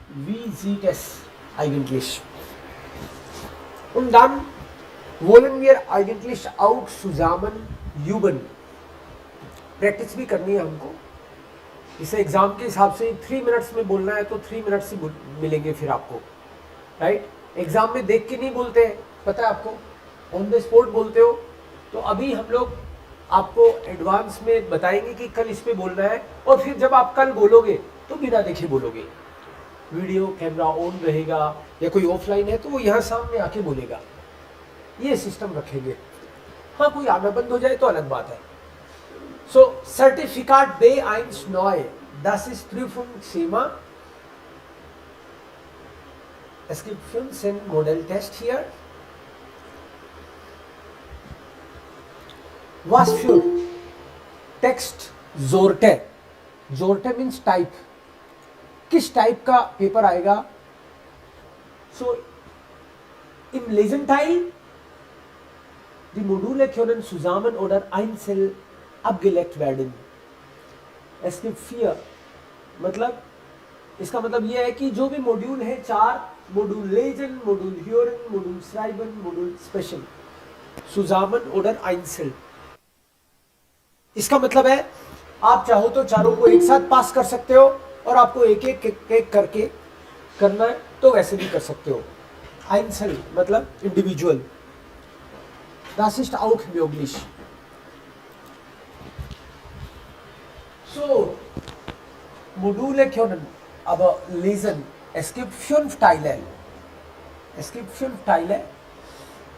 wie sieht es eigentlich? Und dann wollen wir eigentlich auch zusammen üben. Practice भी करनी है हमको, इसे एग्जाम के हिसाब से 3 मिनट्स में बोलना है तो 3 मिनट्स ही मिलेंगे फिर आपको, राइट? एग्जाम में देख के नहीं बोलते, पता है आपको, ऑन द स्पॉट बोलते हो। तो अभी हम लोग आपको एडवांस में बताएंगे कि कल इस पे बोलना है, और फिर जब आप कल बोलोगे तो बिना देखे बोलोगे, वीडियो कैमरा ऑन रहेगा, या कोई ऑफलाइन है तो वो यहाँ सामने आके बोलेगा, ये सिस्टम रखेंगे। हाँ, कोई आना बंद हो जाए तो अलग बात है। सो certificate B1 neu, das ist Prüfungsschema. Es gibt 15 Modelltests hier. Was für Text Sorte? Sorte means type. किस टाइप का पेपर आएगा? So im Lesenteil die Module können zusammen oder einzeln abgelegt werden. Es gibt 4, मतलब इसका मतलब ये है कि जो भी मॉड्यूल है 4, मॉड्यूल लेजन, मॉड्यूल ह्योरन, मॉड्यूल श्राइबन, मॉड्यूल स्पेशल, zusammen oder einzeln। इसका मतलब है आप चाहो तो चारों को एक साथ पास कर सकते हो, और आपको एक एक करके करना है तो वैसे भी कर सकते हो। Einzeln मतलब individual. Das ist auch möglich। So, Module können aber lesen. Es gibt 5 Teile. Es gibt 5 Teile.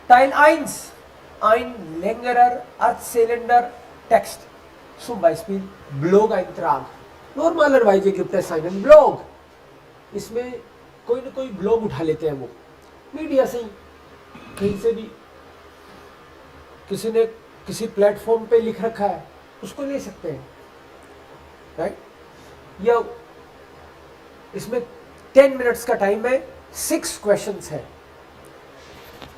Teil 1, ein längerer erzählender Text. Zum Beispiel Blog-Eintrag। Normalerweise gibt es einen Blog। इसमें कोई ना कोई ब्लॉग उठा लेते हैं, वो media से ही, कहीं से भी, किसी ने किसी प्लेटफॉर्म पे लिख रखा है उसको ले सकते हैं, राइट? या इसमें 10 मिनट्स का टाइम है, 6 क्वेश्चंस है।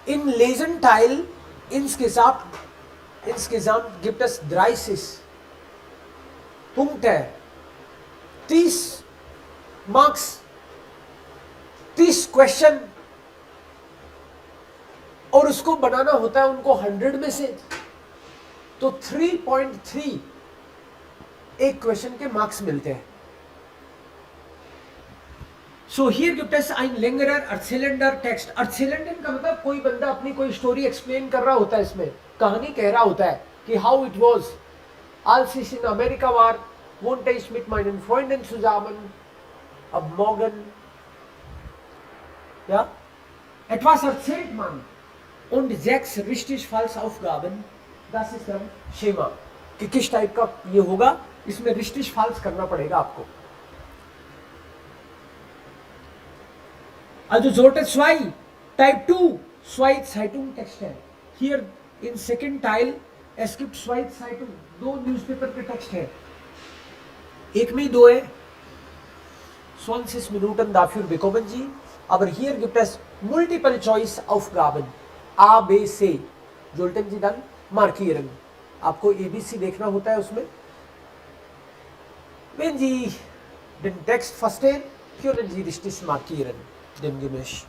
इन लेजन टाइल insgesamt gibt es 30 Punkte, 30 marks, 30 question, और उसको बनाना होता है उनको 100 में से, तो 3.3 एक क्वेश्चन के मार्क्स मिलते हैं। So here gibt es ein längerer erzählender Text। erzählenden का मतलब कोई बंदा अपनी कोई स्टोरी एक्सप्लेन कर रहा होता है, इसमें कहानी कह रहा होता है कि how it was als ich in Amerika war, wohnte ich mit meinen Freunden zusammen ab morgen, ja, etwas erzählt man und 6 richtig falsch Aufgaben, das ist dann Schema, कि किस टाइप का ये होगा, इसमें richtig falsch करना पड़ेगा आपको। Also Sorte 2, Type 2, zwei Zeitungstexte। Hier in second Teil es gibt 2 Zeitung, 2 newspaper के टेक्स्ट है, एक में 2 है। 20 Minuten dafür bekommen Sie, aber hier gibt es Multiple Choice Aufgaben A, B, C, sollten Sie dann markieren। आपको ABC देखना होता है उसमें। Wenn Sie den Text verstehen, können Sie richtig markieren, demgemäß।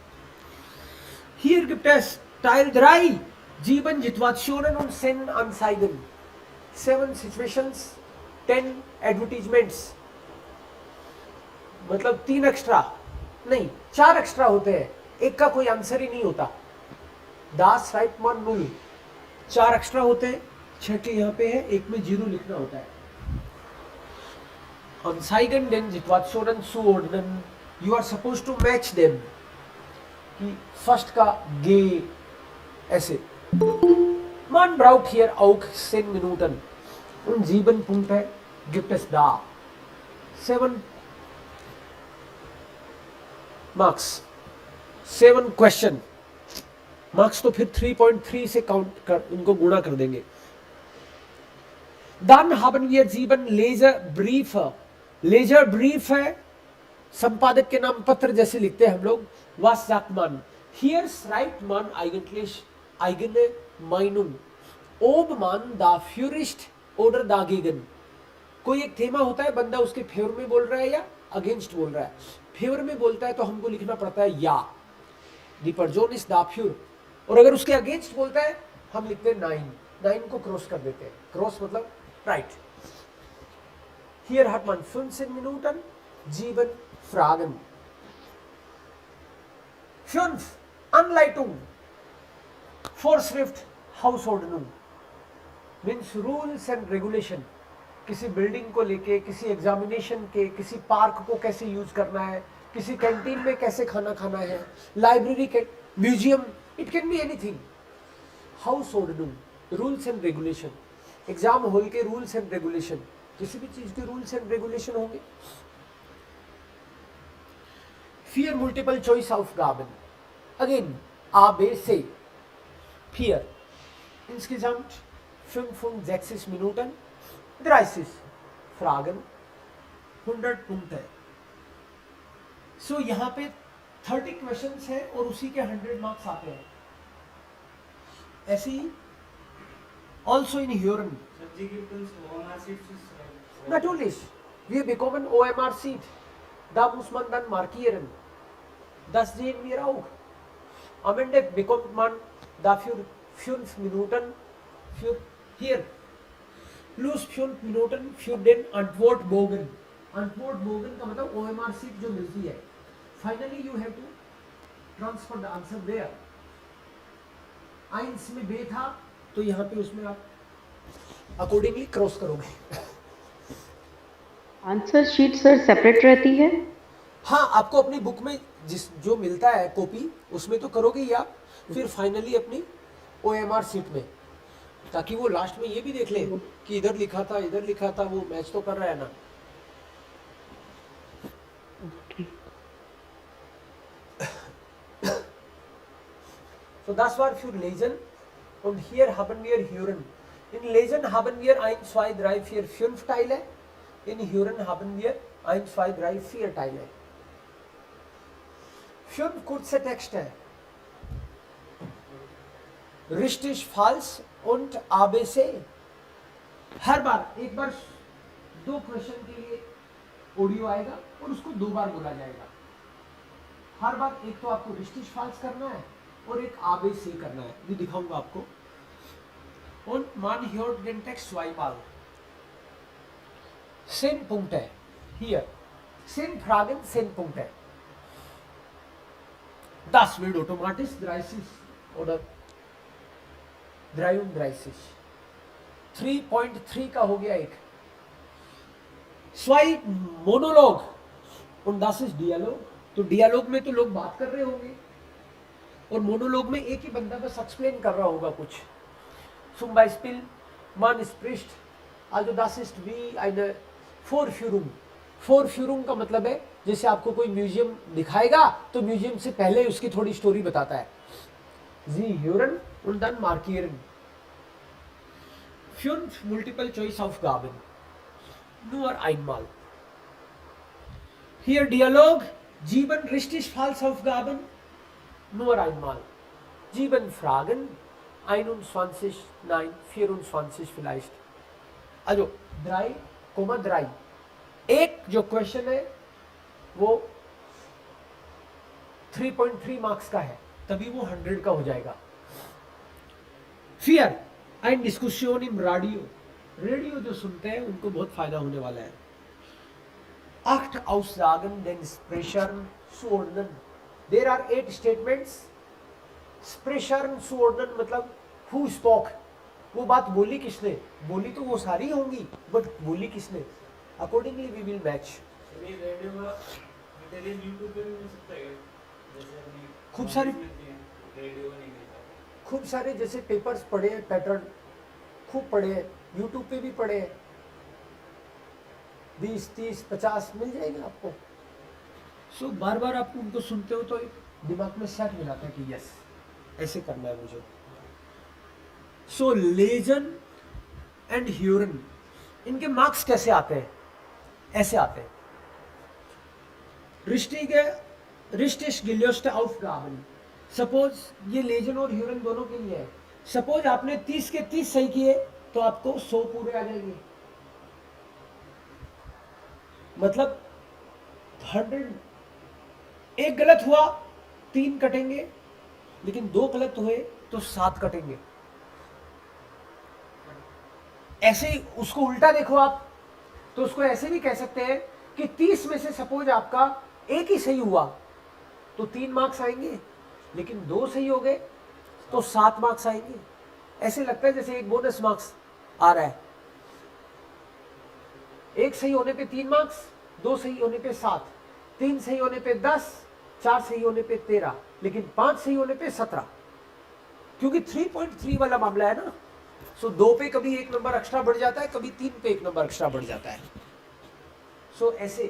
Hier gibt es Teil 3, 7 Situationen und 10 Anzeigen, 7 situations, 10 advertisements। मतलब 3 extra नहीं, 4 extra होते हैं, एक का कोई आंसर ही नहीं होता। Das schreibt man 0, 4 एक्स्ट्रा होते हैं, 6 के यहाँ पे है, एक में 0 लिखना होता है। Anzeigen den Situationen zuordnen, you are supposed to match them, कि फर्स्ट का गे ऐसे। Man braucht hier auch 10 Minuten und 7 Punkte gibt es da, 7 marks, 7 question marks, तो फिर 3.3 से काउंट कर, उनको गुणा कर देंगे। Dann haben wir 7 Leserbriefe। Leserbrief है संपादक के नाम पत्र जैसे लिखते हैं हम लोग। Was sagt man? Hier schreibt man eigentlich eigene Meinung, ob man dafür ist oder dagegen। कोई एक थेमा होता है, बंदा उसके फेवर में बोल रहा है या अगेंस्ट बोल रहा है। फेवर में बोलता है तो हमको लिखना पड़ता है या, दी पर्सन इज दाफ्यूर। और अगर उसके अगेंस्ट बोलता है हम लिखते हैं 9, 9 को क्रॉस कर देते हैं, क्रॉस मतलब right. Here hat man 15 Minuten, 7 Fragen. 5 Anleitung, Vorschrift, Hausordnung means rules and regulation. किसी बिल्डिंग को लेके, किसी एग्जामिनेशन के, किसी पार्क को कैसे यूज करना है, किसी कैंटीन में कैसे खाना खाना है, लाइब्रेरी के, museum, it can be anything. हाउस ऑर्डनिंग, rules and regulation. Exam hall के रूल्स एंड रेगुलेशन, किसी भी चीज के रूल्स एंड रेगुलेशन होंगे। फियर मल्टीपल चॉइस ऑफ गाबन, अगेन A, B, C। फियर insgesamt 65 Minuten, 30 Fragen, 100 Punkte। So यहाँ पे 30 क्वेश्चंस है और उसी के 100 मार्क्स आते हैं। ऐसे ही also in Huron, natürlich, wir bekommen OMR Sheet, da muss man dann markieren, das sehen wir auch। Am Ende bekommt man dafür 5 Minuten für hier plus 5 Minuten für den Antwortbogen। Antwortbogen का मतलब OMR sheet जो मिलती है। Finally you have to transfer the answer there। Ions में बे था तो यहाँ पे उसमें आप अकॉर्डिंगली क्रॉस करोगे। आंसर शीट सर सेपरेट रहती है? हाँ, आपको अपनी बुक में जिस जो मिलता है कॉपी उसमें तो करोगे ही आप, फिर फाइनली अपनी OMR शीट में, ताकि वो लास्ट में ये भी देख ले कि इधर लिखा था इधर लिखा था, वो मैच तो कर रहा है ना। So das war für Lesen und hier haben wir Hören। In Lesen haben wir 1, 2, 3, 4, 5 Teile, in Hören haben wir 1, 2, 3, 4 Teile। 5 kurze Texte, richtig, falsch und ABC। हर बार एक बार 2 क्वेश्चन के लिए ऑडियो आएगा और उसको 2 बार बोला जाएगा। हर बार एक तो आपको रिस्टिश फाल्स करना है और एक ABC करना है, ये दिखाऊंगा आपको। Und man hört den Text zweimal। 10 Punkte hier, 10 Fragen, 10 Punkte। Das wird automatisch 30 oder 33। 3.3 का हो गया एक। Zwei Monolog und das ist Dialog। तो डियालॉग में तो लोग बात कर रहे होंगे और मोनोलॉग में एक ही बंदा बस एक्सप्लेन कर रहा होगा कुछ। Zum Beispiel man spricht, also das ist wie eine Vorführung। Vorführung का मतलब है जैसे आपको कोई म्यूजियम दिखाएगा तो म्यूजियम से पहले उसकी थोड़ी स्टोरी बताता है। Sie hören und dann markieren। 5 Multiple Choice Aufgaben, nur einmal। Hier Dialog, 7 richtig falsch Aufgaben, nur einmal। 7 Fragen, 21, nein, 24 vielleicht। also 3,3। एक जो क्वेश्चन है वो 3.3 मार्क्स का है, तभी वो 100 का हो जाएगा। फिर ein Diskussion im Radio, radio जो सुनते हैं उनको बहुत फायदा होने वाला है। 8 Aussagen den Sprechern zuordnen। There are 8 statements। Sprechern zuordnen मतलब who spoke, वो बात बोली किसने, बोली तो वो सारी होंगी बट बोली किसने, अकॉर्डिंगली वी विल मैच। खूब सारे जैसे पेपर्स पढ़े हैं, पैटर्न खूब पढ़े हैं, यूट्यूब पे भी पढ़े हैं, 20, 30, 50 मिल जाएंगे आपको। सो बार बार आप उनको सुनते हो तो दिमाग में सेट हो जाता है कि यस ऐसे करना है मुझे। सो लेजन एंड ह्यूरन, इनके मार्क्स कैसे आते हैं? ऐसे आते हैं। रिस्टिश गिलियोस्ट aufgaben। सपोज ये लेजन और ह्यूरन दोनों के लिए है। सपोज आपने 30 के 30 सही किए तो आपको 100 पूरे आ जाएंगे, मतलब 100 एक गलत हुआ 3 कटेंगे, लेकिन 2 गलत हुए तो 7 कटेंगे। ऐसे ही उसको उल्टा देखो आप, तो उसको ऐसे भी कह सकते हैं कि 30 में से सपोज आपका एक ही सही हुआ तो 3 मार्क्स आएंगे, लेकिन 2 सही हो गए तो 7 मार्क्स आएंगे। ऐसे लगता है जैसे एक बोनस मार्क्स आ रहा है। एक सही होने पे 3 मार्क्स, 2 सही होने पे 7, 3 सही होने पे 10, 4 सही होने पे 13, लेकिन 5 सही होने पे 17, क्योंकि 3.3 वाला मामला है ना। सो 2 पे कभी 1 नंबर एक्स्ट्रा बढ़ जाता है, कभी 3 पे 1 नंबर एक्स्ट्रा बढ़ जाता है। सो ऐसे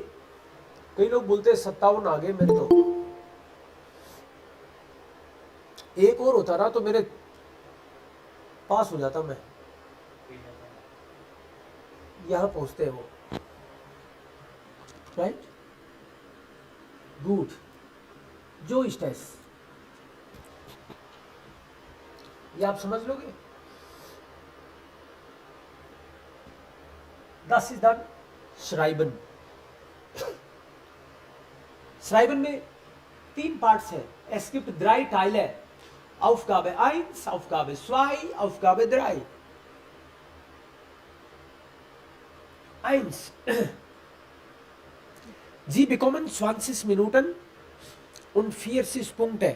कई लोग बोलते हैं 57 आ गए मेरे, तो एक और होता ना तो मेरे पास हो जाता, मैं यहां पहुंचते हैं वो, राइट। गुड, जो स्टेस ये आप समझ लोगे। Das ist dann Schreiben। Schreiben में 3 पार्ट्स है। Es gibt 3 Teile। Aufgabe 1, Aufgabe 2, Aufgabe 3। 1. Sie bekommen 20 Minuten und 40 Punkte।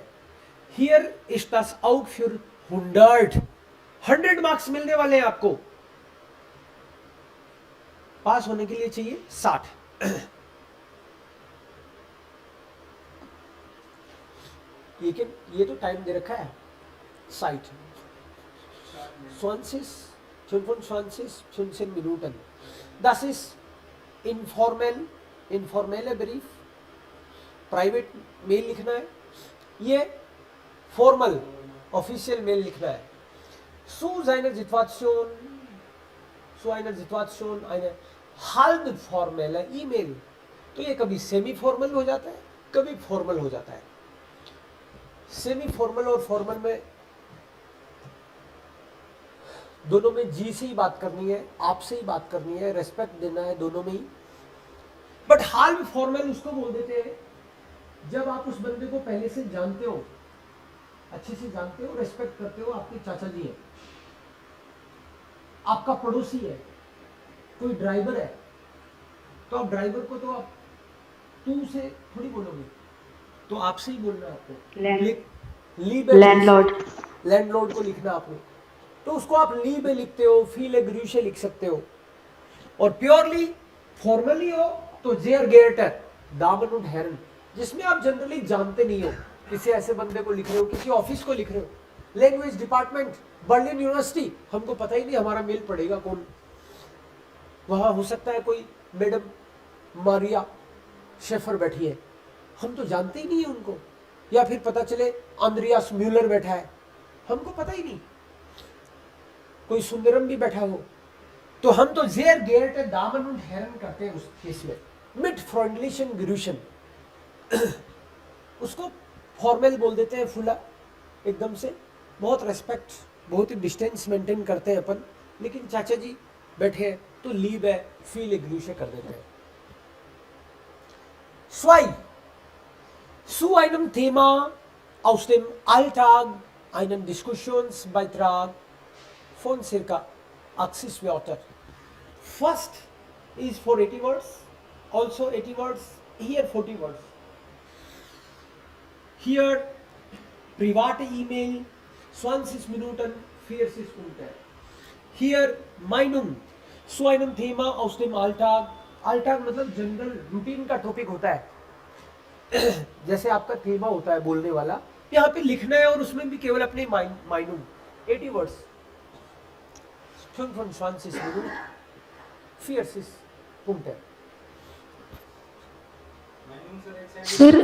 Hier ist das auch für 100 marks मिलने वाले हैं आपको। पास होने के लिए चाहिए 60। ये तो टाइम दे रखा है 60, 25 Minuten। Das ist informelle Brief, private mail लिखना है। ये फॉर्मल ऑफिशियल मेल लिखना है। Zu einer Situation eine halbformelle email. तो ये कभी सेमी फॉर्मल हो जाता है, कभी फॉर्मल हो जाता है। सेमी फॉर्मल और फॉर्मल में दोनों में जी से ही बात करनी है, आपसे ही बात करनी है, रेस्पेक्ट देना है दोनों में ही। बट हाल्फ फॉर्मल उसको बोल देते हैं जब आप उस बंदे को पहले से जानते हो, अच्छे से जानते हो, रेस्पेक्ट करते हो। आपके चाचा जी है, आपका पड़ोसी है, कोई ड्राइवर है, तो आप ड्राइवर को तो आप तू से थोड़ी बोलोगे, तो आपसे ही बोलना है आपको। लैंडलॉर्ड को लिखना आपने, तो उसको आप लीब लिखते हो, फील ग्रूशे लिख सकते हो। और प्योरली फॉर्मली हो तो जेयर गेटर, दामन und हेरन, जिसमें आप जनरली जानते नहीं हो, किसी ऐसे बंदे को लिख रहे हो, किसी ऑफिस को लिख रहे हो, लैंग्वेज डिपार्टमेंट, बर्लिन यूनिवर्सिटी, हमको पता ही नहीं हमारा मेल पढ़ेगा कौन। वहां हो सकता है कोई मैडम मारिया शेफर बैठी है, हम तो जानते ही नहीं है उनको, या फिर पता चले अंद्रियास म्यूलर बैठा है, हमको पता ही नहीं, कोई सुंदरम भी बैठा हो, तो हम तो जेर गेट दामन und हेरन करते हैं उस केस में। मिट फ्रेंडलिशन ग्रूशन, उसको फॉर्मल बोल देते हैं, फुला एकदम से, बहुत रेस्पेक्ट, बहुत ही डिस्टेंस मेंटेन करते हैं अपन। लेकिन चाचा जी बैठे हैं तो लीव है, फील ग्रूशे कर देते हैं। Zwei, zu einem Thema aus dem Alltag einen Diskussionsbeitrag von circa 80 Wörter। First is for 80 words, also 80 words, here 40 words। Here private E-Mail 20 Minuten 40 Punkte। Hier Meinung zu einem Thema aus dem Alltag। Alltag मतलब general routine का topic होता है। जैसे आपका थीमा होता है बोलने वाला, यहाँ पे लिखना है और उसमें भी केवल अपने Meinung 80 words 25 Minuten 40 Punkte। Sir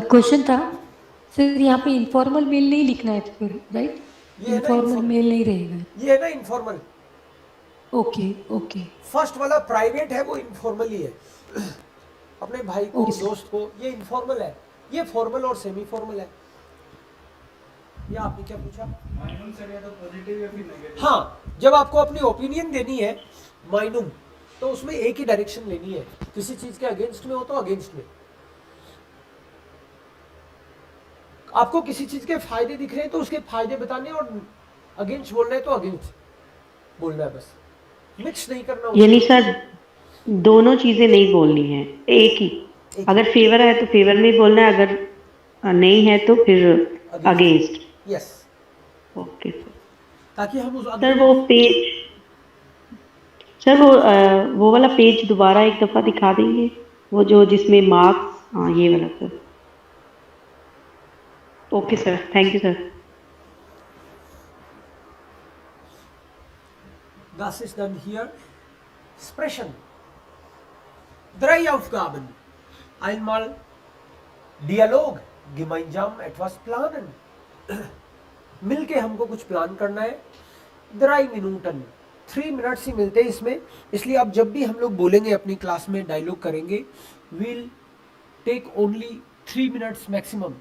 question था सर, यहाँ पे इनफॉर्मल मेल नहीं लिखना है फिर, राइट? इनफॉर्मल मेल नहीं रहेगा, ये है ना इनफॉर्मल। Okay okay. फर्स्ट वाला प्राइवेट है, वो इनफॉर्मल ही है, अपने भाई को, दोस्त को, ये इनफॉर्मल है। ये फॉर्मल और सेमी फॉर्मल है। या आपने क्या पूछा? तो पॉजिटिव या फिर नेगेटिव? हाँ, जब आपको अपनी ओपिनियन देनी है माइनुम, तो उसमें एक ही डायरेक्शन लेनी है, किसी चीज के अगेंस्ट में हो तो अगेंस्ट में। आपको किसी चीज के फायदे दिख रहे हैं तो उसके फायदे बताने, और अगेंस्ट बोलना है तो अगेंस्ट बोलना है, बस मिक्स नहीं करना यानी उसको। सर दोनों चीजें नहीं बोलनी है, एक ही। एक अगर फेवर है तो फेवर में बोलना है, अगर नहीं है तो फिर अगेंस्ट। Yes, okay sir. ताकि हम उस सर अगले वो को पेज, सर वो वाला पेज दोबारा एक दफा दिखा देंगे, वो जो जिसमें मार्क्स, हाँ ये वाला sir. Okay sir, thank you sir. Das ist dann hier Sprechen. 3 Aufgaben. Einmal Dialog, gemeinsam etwas planen. मिलके हमको कुछ प्लान करना है। 3 Minuten, 3 मिनट्स ही मिलते हैं इसमें, इसलिए अब जब भी हम लोग बोलेंगे अपनी क्लास में डायलॉग करेंगे, will take only 3 minutes maximum,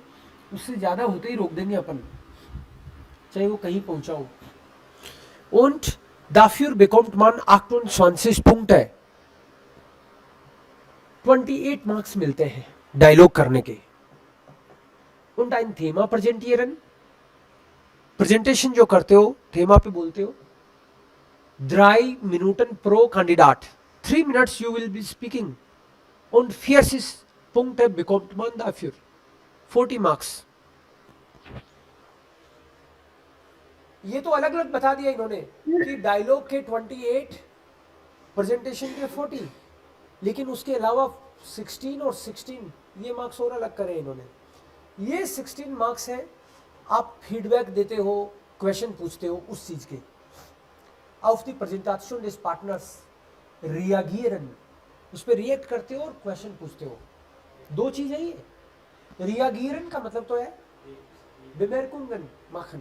उससे ज़्यादा होते ही रोक देंगे अपन, चाहे वो कहीं पहुंचा हो। Und dafür bekommt man 28 Punkte, 28 marks मिलते हैं डायलॉग करने के। Und ein Thema präsentieren, presentation जो करते हो थेमा पे बोलते हो, 3 Minuten pro Kandidat, 3 Minutes you will be speaking und 40 Punkte bekommt man dafür, 40 marks. ये तो अलग अलग बता दिया इन्होंने कि डायलॉग के 28, प्रेजेंटेशन के 40, लेकिन उसके अलावा 16 और 16 ये मार्क्स और अलग करे इन्होंने। ये 16 मार्क्स है, आप फीडबैक देते हो, क्वेश्चन पूछते हो उस चीज के। auf die Präsentation des Partners reagieren, उस पर रिएक्ट करते हो और क्वेश्चन पूछते हो, 2 चीज है ये। reagieren का मतलब तो है bemerkungen machen,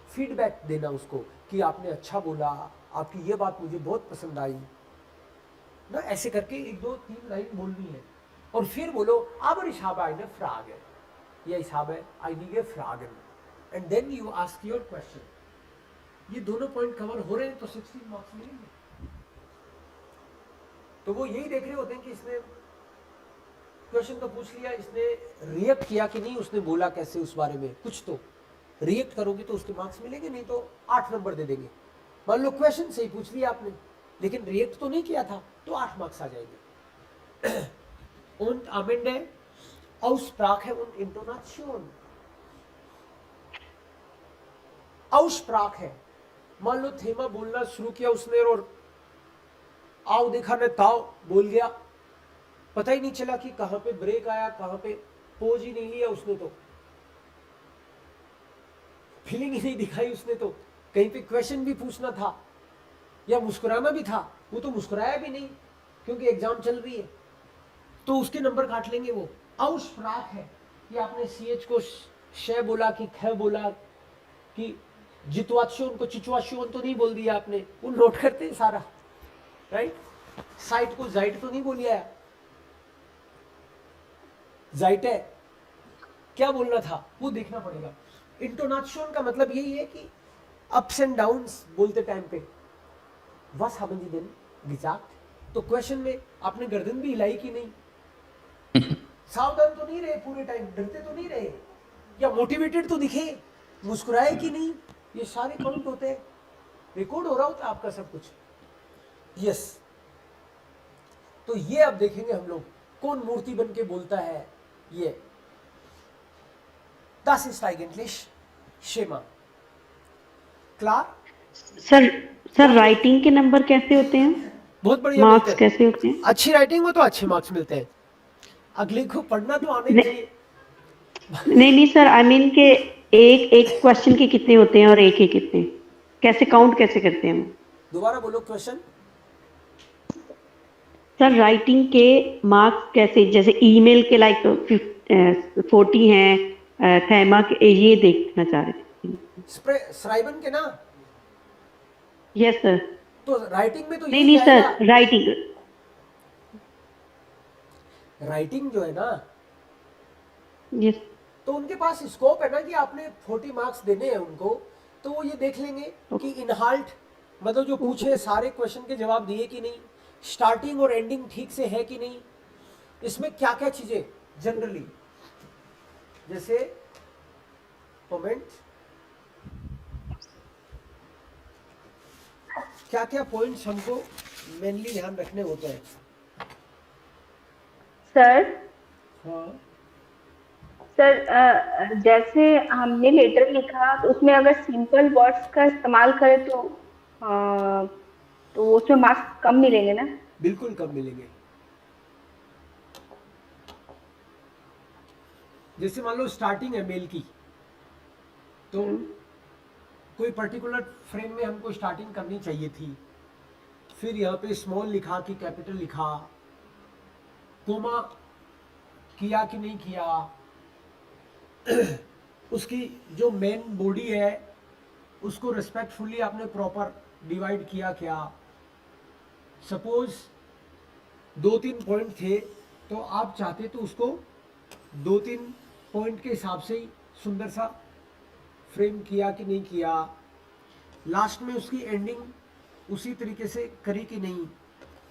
फीडबैक देना उसको कि आपने अच्छा बोला, आपकी ये बात मुझे बहुत पसंद आई ना, ऐसे करके 1 2 3 लाइन बोलनी है, और फिर बोलो aber ich habe eine Frage, या ich habe einige Fragen, and then you ask your question। ये दोनों पॉइंट कवर हो रहे हैं तो 16 मार्क्स मिलेंगे। तो वो यही देख रहे होते हैं कि इसने क्वेश्चन तो पूछ लिया, इसने रिएक्ट किया कि नहीं, उसने बोला कैसे उस बारे में कुछ, तो रिएक्ट करोगे तो उसके मार्क्स मिलेंगे, नहीं तो 8 नंबर दे देंगे। मान लो क्वेश्चन सही पूछ लिया आपने लेकिन रिएक्ट तो नहीं किया था, तो 8 मार्क्स आ जाएंगे। Und am Ende Aussprache und Intonation। Aussprache, मान लो थेमा बोलना शुरू किया उसने और आओ देखा ने ताओ बोल गया, पता ही नहीं चला कि कहां पे ब्रेक आया, कहां पे पोज ही नहीं लिया उसने, तो फीलिंग ही नहीं दिखाई उसने, तो कहीं पे क्वेश्चन भी पूछना था या मुस्कुराना भी था, वो तो मुस्कुराया भी नहीं क्योंकि एग्जाम चल रही है, तो उसके नंबर काट लेंगे वो। Aussprache है कि आपने CH को श बोला कि ख बोला कि जितवाच्योन को चिचवाच्योन तो नहीं बोल दिया आपने, वो नोट करते हैं सारा, राइट। साइट को जाइट तो नहीं बोलिया, जाइट है, क्या बोलना था वो देखना पड़ेगा। इंटोनेशन का मतलब यही है कि अप्स एंड डाउन्स बोलते टाइम पे, was haben Sie denn gesagt, तो क्वेश्चन में आपने गर्दन भी हिलाई कि नहीं, सावधान तो नहीं रहे पूरे टाइम, डरते तो नहीं रहे, या मोटिवेटेड तो दिखे, मुस्कुराए कि नहीं, ये सारे काउंट होते हैं, रिकॉर्ड हो रहा होता है आपका सब कुछ। यस, तो ये अब देखेंगे हम लोग कौन मूर्ति बन के बोलता है। ये Das ist eigentlich Schema। Klar? Sir writing के नंबर कैसे होते हैं, बहुत बढ़िया, मार्क्स कैसे होते हैं? अच्छी राइटिंग हो तो अच्छे मार्क्स मिलते हैं, अगले को पढ़ना तो आने चाहिए। नहीं सर, आई मीन के एक एक क्वेश्चन के कितने होते हैं और एक एक कितने, कैसे काउंट कैसे करते हैं? दोबारा बोलो क्वेश्चन। सर राइटिंग के मार्क्स कैसे, जैसे ईमेल के लाइक 40 हैं, थैमा के, ये देखना चाह रहे थे। श्राइबन के ना? Yes sir. तो राइटिंग में तो नहीं सर, राइटिंग जो है ना, यस, तो उनके पास स्कोप है ना कि आपने 40 मार्क्स देने हैं उनको, तो वो ये देख लेंगे कि इनहाल्ट मतलब जो पूछे सारे क्वेश्चन के जवाब दिए कि नहीं, स्टार्टिंग और एंडिंग ठीक से है कि नहीं, इसमें क्या क्या चीजें जनरली, जैसे मोमेंट, क्या क्या पॉइंट्स हमको मेनली ध्यान रखने होते हैं? सर हाँ, सर जैसे हमने लेटर लिखा तो उसमें अगर सिंपल वर्ड्स का इस्तेमाल करें तो उसमें मार्क्स कम मिलेंगे ना? बिल्कुल कम मिलेंगे। जैसे मान लो स्टार्टिंग है मेल की, तो कोई पर्टिकुलर फ्रेम में हमको स्टार्टिंग करनी चाहिए थी, फिर यहाँ पे स्मॉल लिखा कि कैपिटल लिखा, कोमा किया कि नहीं किया, उसकी जो मेन बॉडी है उसको रिस्पेक्टफुली आपने प्रॉपर डिवाइड किया क्या। सपोज 2-3 पॉइंट थे तो आप चाहते तो उसको 2-3 पॉइंट के हिसाब से ही सुंदर सा फ्रेम किया कि नहीं किया, लास्ट में उसकी एंडिंग उसी तरीके से करी कि नहीं,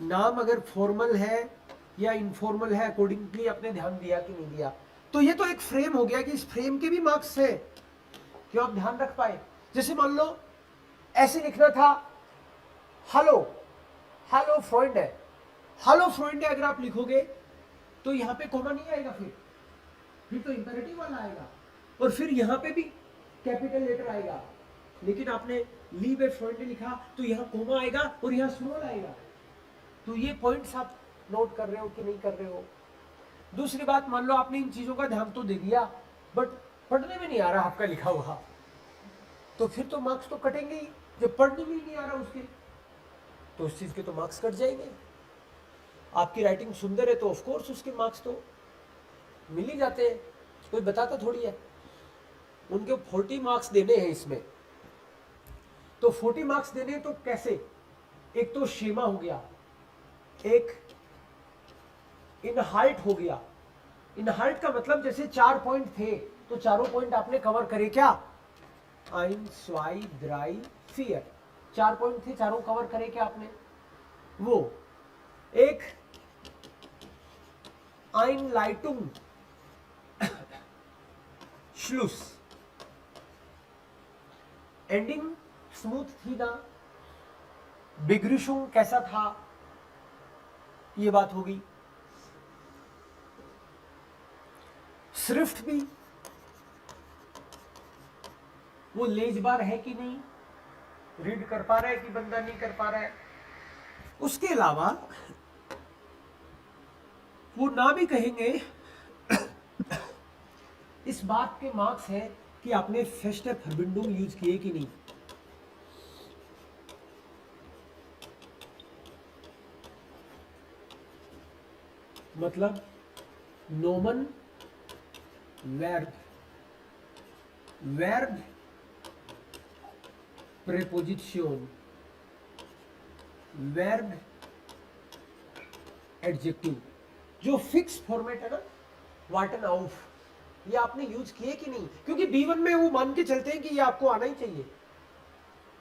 नाम अगर फॉर्मल है या इनफॉर्मल है अकॉर्डिंगली आपने ध्यान दिया कि नहीं दिया। तो ये तो एक फ्रेम हो गया कि इस फ्रेम के भी मार्क्स है कि आप ध्यान रख पाए। जैसे मान लो ऐसे लिखना था हेलो, हेलो फ्रेंड है, हेलो फ्रेंड है, अगर आप लिखोगे तो यहाँ पे कोमा नहीं आएगा, फिर तो इंपेरेटिव वाला आएगा, और फिर यहाँ पे भी कैपिटल लेटर आएगा, लेकिन आपने लीव ए फ्रेंड लिखा तो यहाँ कोमा आएगा और यहाँ स्मॉल आएगा। तो ये पॉइंट्स आप नोट कर रहे हो कि नहीं कर रहे हो। दूसरी बात, मान लो आपने इन चीजों का ध्यान तो दे दिया बट पढ़ने में नहीं आ रहा आपका लिखा हुआ, तो फिर तो मार्क्स तो कटेंगे ही। जब पढ़ने में ही नहीं आ रहा उसके, तो उस चीज के तो मार्क्स कट जाएंगे। आपकी राइटिंग सुंदर है तो ऑफ कोर्स उसके मार्क्स तो मिल ही जाते हैं, कोई बताता थोड़ी है। उनके 40 मार्क्स देने हैं इसमें, तो 40 मार्क्स देने हैं तो कैसे? एक तो शेमा हो गया, एक इन हार्ट हो गया। इन हार्ट का मतलब जैसे 4 पॉइंट थे तो चारों पॉइंट आपने कवर करे क्या? आइन, स्वाई, द्राई, फियर, 4 पॉइंट थे, चारों कवर करे क्या आपने? वो एक आइन लाइटुंग श्लूस, एंडिंग स्मूथ थी ना, बिग्रिशुंग कैसा था, ये बात होगी। श्रिफ्ट भी, वो लेजबार है कि नहीं, रीड कर पा रहा है कि बंदा नहीं कर पा रहा है। उसके अलावा वो ना भी कहेंगे इस बात के मार्क्स हैं कि आपने फेस्ट फर्बिंडुम यूज किए कि नहीं। मतलब नोमन verb, verb preposition, verb adjective, जो फिक्स फॉर्मेट है ना, वाटन आउफ, ये आपने यूज किए कि नहीं? क्योंकि B1 में वो मान के चलते हैं कि ये आपको आना ही चाहिए।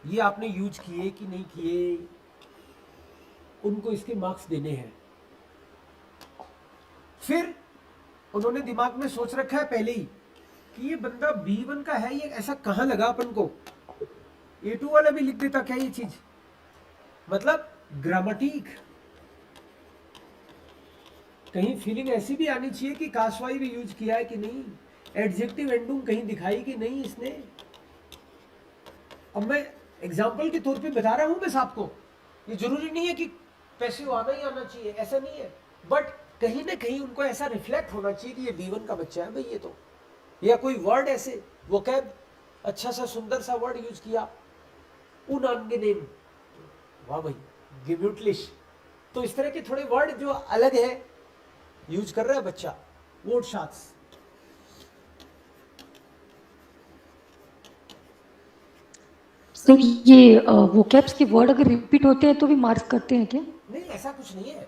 ये आपने यूज किए कि नहीं किए, उनको इसके मार्क्स देने हैं। फिर उन्होंने दिमाग में सोच रखा है पहले ही कि ये बंदा B1 का है, ये ऐसा कहां लगा अपन को, A2 वाला भी लिख देता क्या ये चीज। मतलब ग्रामेटिक, कहीं फीलिंग ऐसी भी आनी चाहिए कि काशवाई भी यूज किया है कि नहीं, एडजेक्टिव एंडुम कहीं दिखाई कि नहीं इसने। अब मैं एग्जाम्पल के तौर पे बता रहा हूं बस आपको, ये जरूरी नहीं है कि पैसिव आना ही आना चाहिए, ऐसा नहीं है, बट कहीं ना कहीं उनको ऐसा रिफ्लेक्ट होना चाहिए कि ये B1 का बच्चा है भाई ये तो। या कोई वर्ड ऐसे वोकैब अच्छा सा सुंदर सा वर्ड यूज किया, उनअनगेनेम, वाह भाई, गिम्यूटलिश, तो इस तरह के थोड़े वर्ड जो अलग है यूज कर रहा है बच्चा, वर्ड शार्ट्स। तो ये वोकैब्स के वर्ड अगर रिपीट होते हैं तो भी मार्क्स करते हैं क्या? नहीं, ऐसा कुछ नहीं है,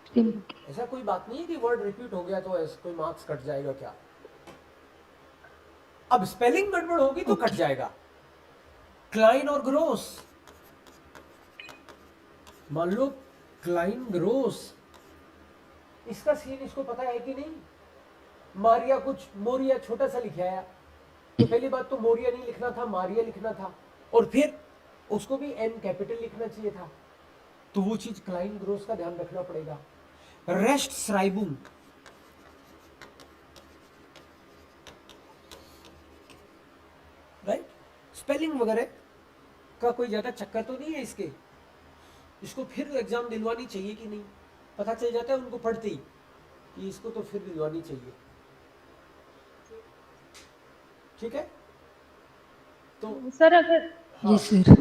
सेम। ऐसा कोई बात नहीं है कि वर्ड रिपीट हो गया तो कोई मार्क्स कट जाएगा क्या। अब स्पेलिंग गड़बड़ होगी तो कट जाएगा। क्लाइन और ग्रोस, मान लो क्लाइन ग्रोस, इसका सीन इसको पता है कि नहीं? मारिया कुछ मोरिया छोटा सा लिखा है, तो पहली बात तो मोरिया नहीं लिखना था, मारिया लिखना था, और फिर उसको भी एन कैपिटल लिखना चाहिए था। तो वो चीज क्लाइन ग्रोस का ध्यान रखना पड़ेगा। रेस्ट श्राइबुंग, राइट, स्पेलिंग वगैरह का कोई ज्यादा चक्कर तो नहीं है इसके। इसको फिर एग्जाम दिलवानी चाहिए कि नहीं, पता चल जाता है उनको पढ़ते ही कि इसको तो फिर दिलवानी चाहिए। ठीक है, तो सर अगर यस सर।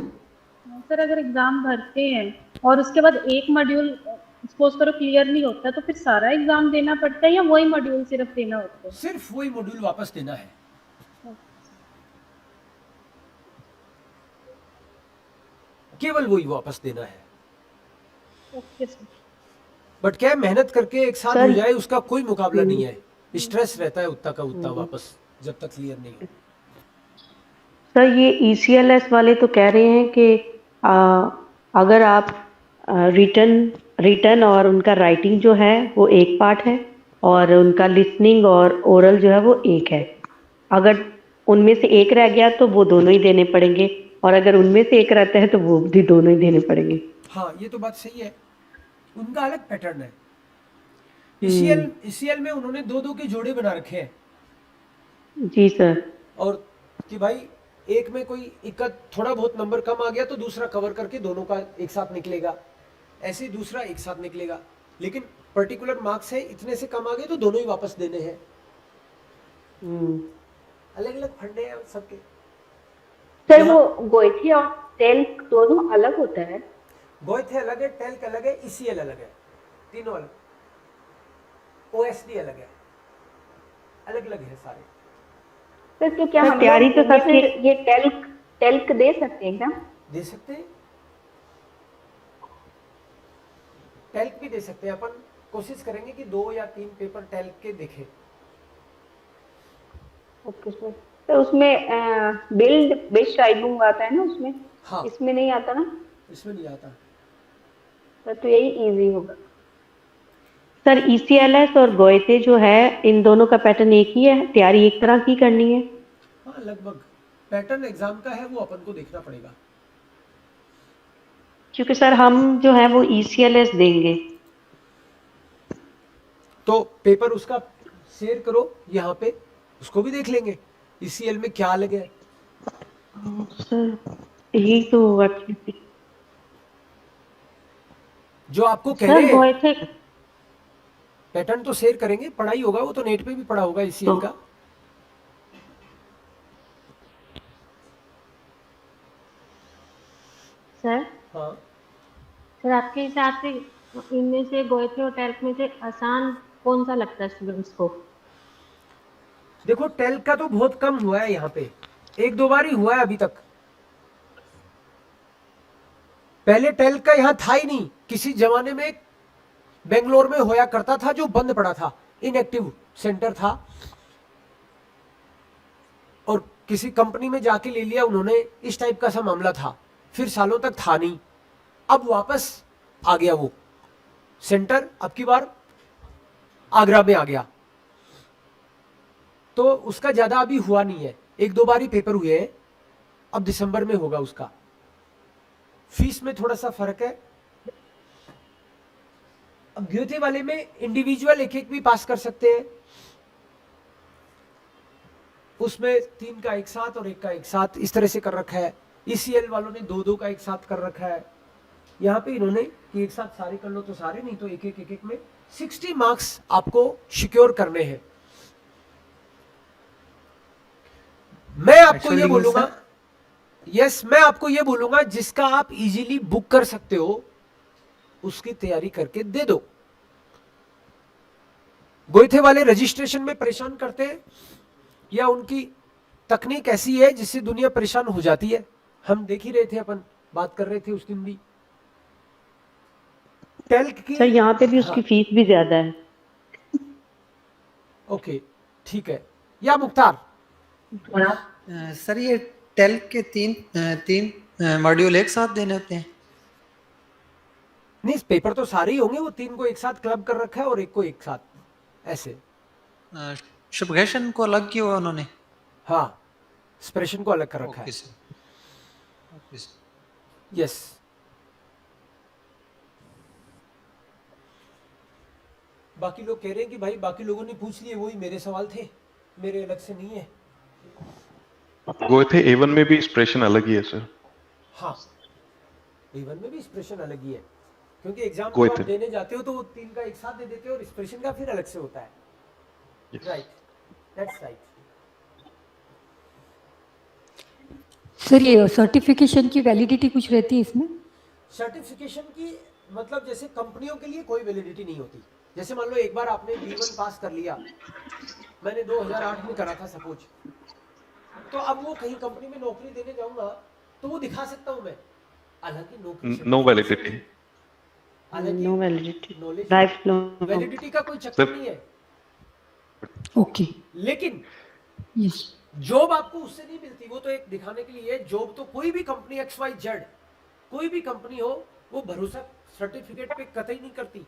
सर अगर एग्जाम भरते हैं और उसके बाद एक मॉड्यूल सपोज करो क्लियर नहीं होता, तो फिर सारा एग्जाम देना पड़ता है या वही मॉड्यूल सिर्फ देना होता है? सिर्फ वही मॉड्यूल वापस देना है। केवल वही वापस देना है। Okay sir. बट क्या है, मेहनत करके एक साथ सर- हो जाए उसका कोई मुकाबला नहीं है। स्ट्रेस रहता है उतना का उतना वापस जब तक क्लियर नहीं हो। सर ये ECLS वाले तो कह रहे हैं कि अगर आप रिटन और उनका राइटिंग जो है वो एक पार्ट है और उनका लिसनिंग और ओरल जो है वो एक है। अगर उनमें से एक रह गया तो वो दोनों ही देने पड़ेंगे, और अगर उनमें से एक रहता है तो वो भी दोनों ही देने पड़ेंगे। हाँ, ये तो बात सही है, उनका अलग पैटर्न है। ECL में उन्होंने दो दो के जोड़े बना रखे हैं। जी सर। और कि भाई एक में कोई इक्कत थोड़ा बहुत नंबर कम आ गया तो दूसरा कवर करके दोनों का एक साथ निकलेगा, ऐसे ही दूसरा एक साथ निकलेगा। लेकिन पर्टिकुलर मार्क्स है, इतने से कम आ गए तो दोनों ही वापस देने हैं। अलग अलग फंडे हैं सबके। सर वो गोइठी और टेल्क दोनों अलग होता है? गोइथे अलग है, टेल्क अलग है, ECL अलग है, तीनों अलग। OSD अलग है, अलग अलग है सारे। सर तो क्या सर, हम तैयारी तो लोग सबकी- ये टेल्क दे सकते हैं क्या? दे सकते हैं, टेल्क भी दे सकते हैं। अपन कोशिश करेंगे कि 2 या 3 पेपर टेल्क के देखें। Okay sir. तो उसमें बेस्ड श्राइबुंग आता है ना उसमें? हाँ, इसमें नहीं आता ना? इसमें नहीं आता। सर तो यही इजी होगा। सर ECLS और गोयते जो है इन दोनों का पैटर्न एक ही है, तैयारी एक तरह की करनी है? हाँ, लगभग पैटर्न एग्जाम का है, वो अपन को देखना पड़ेगा। क्योंकि सर हम जो है वो ECLS देंगे। तो पेपर उसका शेयर करो यहाँ पे, उसको भी देख लेंगे ECL में क्या अलग है। सर यही तो होगा। जो आपको कह सर रहे हैं गोयते पैटर्न तो शेयर करेंगे, पढ़ाई होगा वो तो नेट पे भी पढ़ा होगा ECL का। सर हाँ, सर आपके हिसाब से इनमें से गोयथे और टेल्क में से आसान कौन सा लगता है स्टूडेंट्स को? देखो टेल्क का तो बहुत कम हुआ है, यहाँ पे 1-2 बार ही हुआ है अभी तक। पहले टेल्क का यहाँ था ही नहीं। किसी जमाने में बेंगलोर में होया करता था जो बंद पड़ा था, इनएक्टिव सेंटर था, और किसी कंपनी में जाके ले लिया उन्होंने, इस टाइप का सा मामला था। फिर सालों तक था नहीं, अब वापस आ गया वो सेंटर। अब की बार आगरा में आ गया, तो उसका ज्यादा अभी हुआ नहीं है, 1-2 बार ही पेपर हुए हैं। अब दिसंबर में होगा उसका। फीस में थोड़ा सा फर्क है। अब गोयथे वाले में इंडिविजुअल एक भी पास कर सकते हैं, उसमें 3 का एक साथ और 1 का एक साथ इस तरह से कर रखा है। ECL वालों ने 2-2 का एक साथ कर रखा है। यहाँ पे इन्होंने कि एक साथ सारे कर लो तो सारे, नहीं तो एक में 60 मार्क्स आपको सिक्योर करने हैं। मैं आपको ये बोलूंगा, यस मैं आपको ये बोलूंगा, जिसका आप इजीली बुक कर सकते हो उसकी तैयारी करके दे दो। गोयथे वाले रजिस्ट्रेशन में परेशान करते हैं, या उनकी तकनीक ऐसी है जिससे दुनिया परेशान हो जाती है। हम देख ही रहे थे, अपन बात कर रहे थे उस दिन भी। टेल्क की सर यहाँ पे भी उसकी फीस भी ज्यादा है। ओके ठीक है। या मुख्तार, सर ये टेल्क के तीन मॉड्यूल एक साथ देने होते हैं? नहीं पेपर तो सारे ही होंगे, वो 3 को एक साथ क्लब कर रखा है और 1 को एक साथ ऐसे। शुभगेशन को अलग किया हुआ उन्होंने? हाँ एक्सप्रेशन को अलग कर रखा ओके है। Sir, okay sir. यस, बाकी लोग कह रहे हैं कि भाई बाकी लोगों ने पूछ लिए, वही मेरे सवाल थे, मेरे अलग से नहीं है। गए थे A1 में भी एक्सप्रेशन अलग ही है सर। हाँ, A1 में भी एक्सप्रेशन अलग ही है, क्योंकि एग्जाम गए जब आप थे। देने जाते हो तो वो 3 का एक साथ दे देते हो और एक्सप्रेशन का फिर अलग से होता है। Yes. Right, that's right. Sir ये सर्टिफिकेशन की वैलिडिटी कुछ रहती है इसमें? सर्टिफिकेशन की मतलब जैसे कंपनियों के लिए कोई वैलिडिटी नहीं होती। जैसे मान लो एक बार आपने B1 पास कर लिया, मैंने 2008 में करा था सपोज, तो अब वो कहीं कंपनी में नौकरी देने जाऊंगा तो वो दिखा सकता हूं मैं, हालांकि नौकरी no validity. No validity, knowledge life long. Validity का कोई चक्कर सर- नहीं है, ओके, लेकिन यस। जॉब आपको उससे नहीं मिलती, वो तो एक दिखाने के लिए। जॉब तो कोई भी कंपनी XYZ, कोई भी कंपनी हो, वो भरोसा सर्टिफिकेट पे कतई नहीं करती,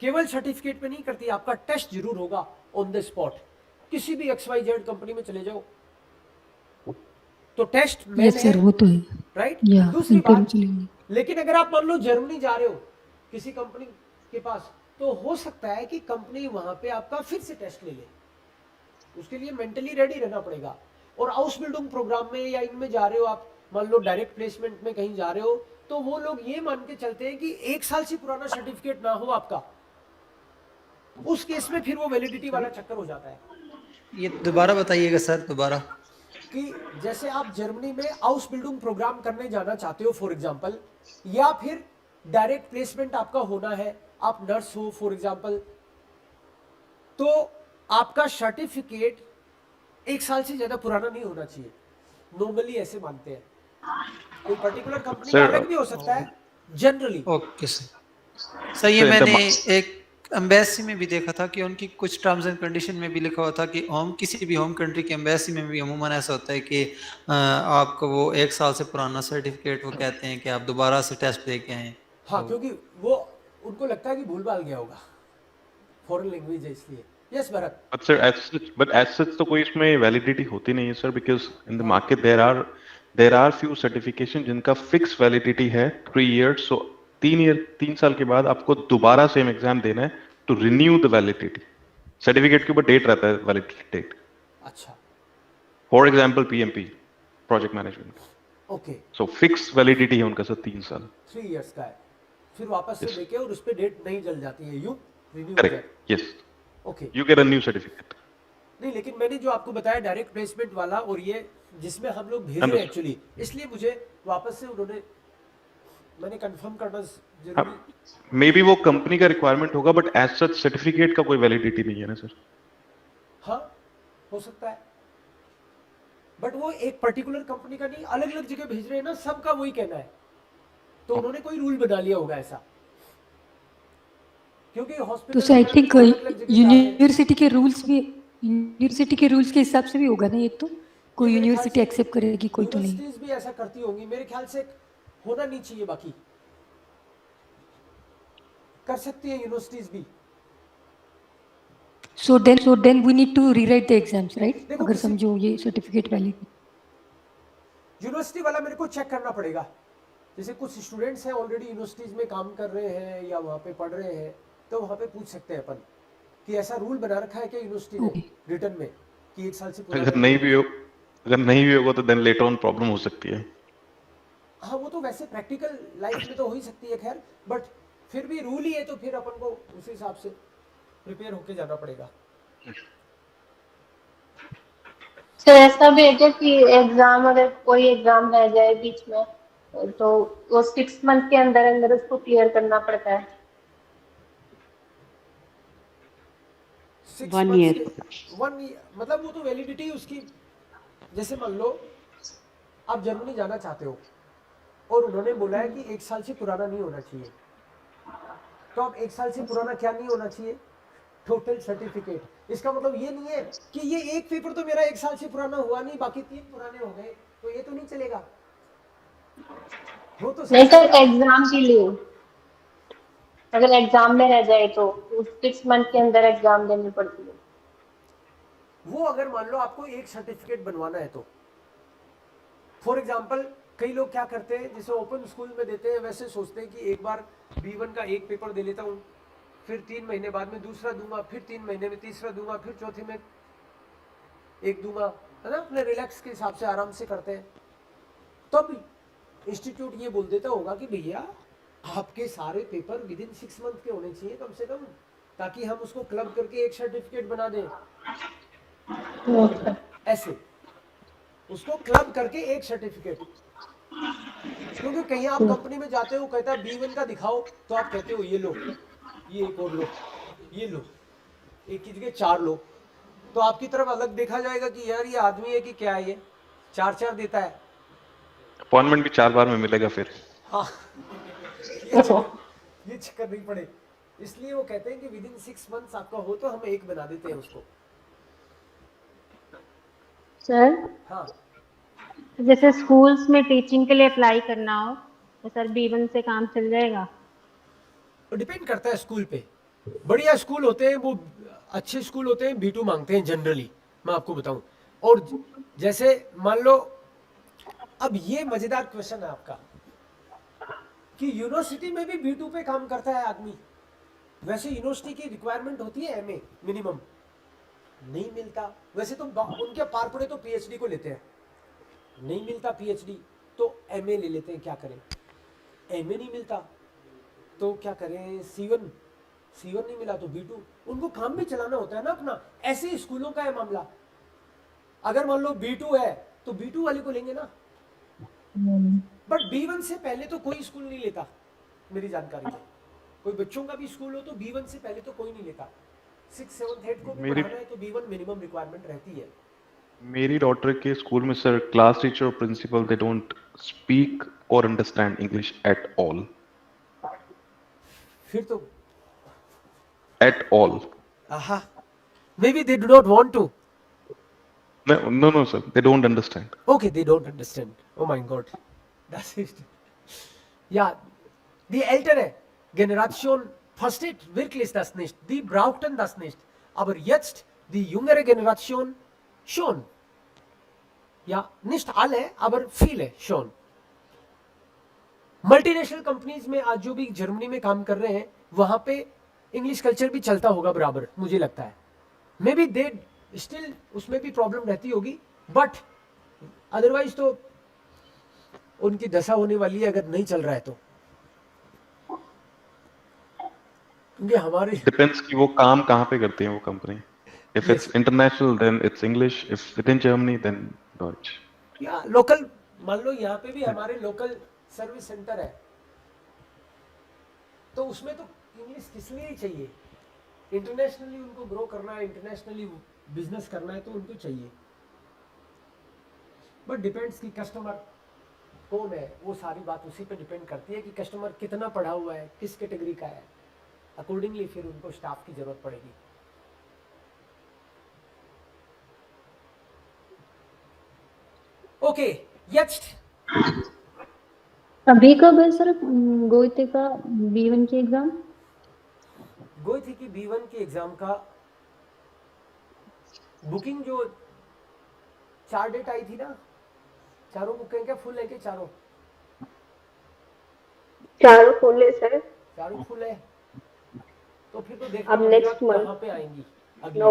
केवल सर्टिफिकेट पे नहीं करती, आपका टेस्ट जरूर होगा ऑन द स्पॉट। किसी भी XYZ कंपनी में चले जाओ तो टेस्ट मैन यस सर, है, वो तो है। राइट। या दूसरी इंटरव्यू बात, चलेंगे। लेकिन अगर आप मान लो जर्मनी जा रहे हो किसी कंपनी के पास, तो हो सकता है कि कंपनी वहां पे आपका फिर से टेस्ट ले ले, उसके लिए मेंटली रेडी रहना पड़ेगा। और हाउस बिल्डिंग प्रोग्राम में या इनमें जा रहे हो आप, मान लो डायरेक्ट प्लेसमेंट में कहीं जा रहे हो, तो वो लोग ये मान के चलते हैं कि 1 साल से पुराना सर्टिफिकेट ना हो आपका, उस केस में फिर वो वैलिडिटी वाला चक्कर हो जाता है। ये दोबारा बताइएगा सर, दोबारा। कि जैसे आप जर्मनी में हाउस बिल्डिंग प्रोग्राम करने जाना चाहते हो फॉर एग्जांपल, या फिर डायरेक्ट प्लेसमेंट आपका होना है, आप नर्स हो फॉर एग्जांपल, तो आपका सर्टिफिकेट 1 साल से ज्यादा पुराना नहीं होना चाहिए, नॉर्मली ऐसे मानते हैं। कोई पर्टिकुलर कंपनी का Sir, अलग भी हो सकता है, जनरली। Okay sir. सर ये Sir, in the मैंने एक एम्बेसी में भी देखा था कि उनकी कुछ टर्म्स एंड कंडीशन में भी लिखा हुआ था कि किसी भी होम कंट्री की एम्बेसी में भी अमूमन ऐसा होता है कि आपको वो 1 साल से पुराना सर्टिफिकेट वो कहते हैं कि आप दोबारा से टेस्ट दे के आए। हाँ, क्योंकि वो उनको लगता है कि भूल भाल गया होगा, फॉरेन लैंग्वेज है इसलिए। Yes Bharat. but as such तो कोई इसमें वैलिडिटी होती नहीं है sir, because in the market there are few certification जिनका फिक्स वैलिडिटी है 3 years, so 3 साल के बाद आपको दोबारा सेम एग्जाम देना है to renew the validity. Certificate के ऊपर डेट रहता है, वैलिडिटी डेट। अच्छा, for example PMP, project management, okay, so fix validity है उनका सर 3 साल। 3 इयर्स का है, फिर वापस से देके और उस पे डेट नहीं जल जाती है, यूं रिन्यू हो जाए। Correct, yes, okay. You get a new certificate. नहीं, लेकिन मैंने जो आपको बताया डायरेक्ट प्लेसमेंट वाला, और ये जिसमें हम लोग भेज रहे हैं एक्चुअली, इसलिए मुझे वापस से उन्होंने, मैंने कंफर्म करना जरूरी। मे बी वो कंपनी का रिक्वायरमेंट होगा, बट एज सच सर्टिफिकेट का कोई वैलिडिटी नहीं है ना सर। हाँ, हो सकता है, बट वो एक पर्टिकुलर कंपनी का नहीं, अलग अलग जगह भेज रहे हैं ना, सबका वही कहना है, तो उन्होंने कोई रूल बना लिया होगा ऐसा, क्योंकि तो hospital sir I think university के रूल्स के हिसाब से भी होगा ना ये तो, कोई यूनिवर्सिटी एक्सेप्ट करेगी, कोई तो नहीं। यूनिवर्सिटीज भी ऐसा करती होंगी मेरे ख्याल से, होना नहीं चाहिए, बाकी कर सकती है यूनिवर्सिटीज भी। So then we need to rewrite the exams, right? देखो, अगर किसी- समझो ये सर्टिफिकेट वैलिड। यूनिवर्सिटी वाला मेरे को चेक करना पड़ेगा, जैसे कुछ स्टूडेंट्स हैं ऑलरेडी यूनिवर्सिटीज में काम कर रहे हैं या वहाँ पे पढ़ रहे हैं, तो वहाँ पे पूछ सकते हैं अपन कि ऐसा रूल बना रखा है कि यूनिवर्सिटी ने रिटर्न में कि 1 साल से पुराना अगर नहीं भी होगा तो देन लेटर ऑन प्रॉब्लम हो सकती है। हाँ, वो तो वैसे प्रैक्टिकल लाइफ में तो हो ही सकती है खैर, बट फिर भी रूल ही है तो फिर अपन को उस हिसाब से प्रिपेयर होके जाना पड़ेगा। सर ऐसा भी है क्या कि एग्जाम, अगर कोई एग्जाम रह जाए बीच में, तो वो 6 मंथ के अंदर अंदर उसको क्लियर करना पड़ता है? 6 1 months year। के- 1 year मतलब वो तो वैलिडिटी उसकी, जैसे मान लो आप जर्मनी जाना चाहते हो और उन्होंने बोला है कि 1 साल से पुराना नहीं होना चाहिए, तो अब 1 साल से पुराना क्या नहीं होना चाहिए? Total certificate. इसका मतलब ये नहीं है कि ये एक पेपर तो मेरा 1 साल से पुराना हुआ नहीं, बाकी 3 पुराने हो गए, तो ये तो नहीं चलेगा। वो तो नहीं सर, एग्जाम के लिए अगर एग्जाम में रह जाए तो 6 मंथ के अंदर एग्जाम देनी पड़ती है। वो अगर मान लो आपको एक सर्टिफिकेट बनवाना है तो फॉर एग्जाम्पल कई लोग क्या करते हैं, जैसे ओपन स्कूल में देते हैं वैसे सोचते हैं कि एक बार B1 का एक पेपर दे लेता हूँ, फिर 3 महीने बाद में दूसरा दूंगा, फिर 3 महीने में तीसरा दूंगा, फिर चौथे में एक दूंगा, है ना, अपने रिलैक्स के हिसाब से आराम से करते हैं। तब इंस्टीट्यूट ये बोल देता होगा कि भैया आपके सारे पेपर विद इन 6 मंथ के होने चाहिए कम से कम, ताकि हम उसको क्लब करके एक सर्टिफिकेट बना दें। ऐसे उसको क्लब करके एक सर्टिफिकेट, क्योंकि कहीं आप कंपनी में जाते हो, कहता है B1 का दिखाओ, तो आप कहते हो ये लो, ये एक और लो, ये लो, एक की जगह 4 लो, तो आपकी तरफ अलग देखा जाएगा कि यार ये आदमी है कि क्या है, ये 4 देता है। अपॉइंटमेंट भी 4 बार में मिलेगा फिर। हाँ, ये चक्कर नहीं पड़े, इसलिए वो कहते हैं कि विद इन 6 मंथ्स आपका हो तो हम एक बना देते हैं उसको। सर हाँ, जैसे स्कूल्स में टीचिंग के लिए अप्लाई करना हो तो सर B1 से काम चल जाएगा? तो डिपेंड करता है स्कूल पे। बढ़िया स्कूल होते हैं, वो अच्छे स्कूल होते हैं, B2 मांगते हैं जनरली, मैं आपको बताऊं। और जैसे मान लो, अब ये मजेदार क्वेश्चन है आपका कि यूनिवर्सिटी में भी B2 पे काम करता है आदमी। वैसे यूनिवर्सिटी की रिक्वायरमेंट होती है MA मिनिमम, नहीं मिलता। वैसे तो उनके पार पड़े तो PhD को लेते हैं, नहीं मिलता PhD तो MA ले लेते हैं। क्या करें, MA नहीं मिलता तो क्या करें, C1 नहीं मिला तो B2। उनको काम भी चलाना होता है ना अपना। ऐसे ही स्कूलों का है मामला। अगर मान लो B2 है तो B2 वाले को लेंगे ना, बट B1 से पहले तो कोई स्कूल नहीं लेता मेरी जानकारी में। कोई बच्चों का भी स्कूल हो तो B1 से पहले तो कोई नहीं लेता। 6, 7, 8 को भी पढ़ाना है तो B1 मिनिमम रिक्वायरमेंट रहती है। मेरी डॉटर के स्कूल में सर क्लास टीचर और प्रिंसिपल दे डोंट स्पीक और अंडरस्टैंड इंग्लिश एट ऑल। फिर तो एट ऑल। आहा, maybe they do not want to. No sir, they don't understand. Okay, they don't understand. Oh mein Gott. Das ist... Ja, die ältere Generation versteht wirklich das nicht. Die brauchten das nicht. Aber jetzt, die jüngere Generation schon. Ja, nicht alle, aber viele schon. Multinational companies में आज जो भी Germany में काम कर रहे हैं, वहां पे इंग्लिश कल्चर भी चलता होगा बराबर, मुझे लगता है। मे बी दे स्टिल उसमें भी प्रॉब्लम रहती होगी, बट अदरवाइज तो उनकी दशा होने वाली है अगर नहीं चल रहा है तो। क्योंकि हमारे डिपेंड्स कि वो काम कहाँ पे करते हैं वो company. If it's international then it's English, if within Germany then Dutch. या लोकल, मान लो यहाँ पे भी हमारे लोकल सर्विस सेंटर है, तो उसमें तो इंग्लिश किस लिए ही चाहिए। इंटरनेशनली उनको ग्रो करना है, इंटरनेशनली बिजनेस करना है तो उनको चाहिए। बट डिपेंड्स कि कस्टमर कौन है, वो सारी बात उसी पे डिपेंड करती है कि कस्टमर कितना पढ़ा हुआ है, किस कैटेगरी का है। अकॉर्डिंगली फिर उनको स्टाफ की जरूरत पड़ेगी। Okay, next. अभी कब है सर गोइते का B1 की एग्जाम? गोइथे की B1 की एग्जाम का बुकिंग जो 4 डेट आई थी ना, चारों बुकिंग क्या फुल है कि चारों? चारों फुल है सर। चारों फुल है तो फिर तो देखो अब नेक्स्ट मंथ कहाँ पे आएंगी अगली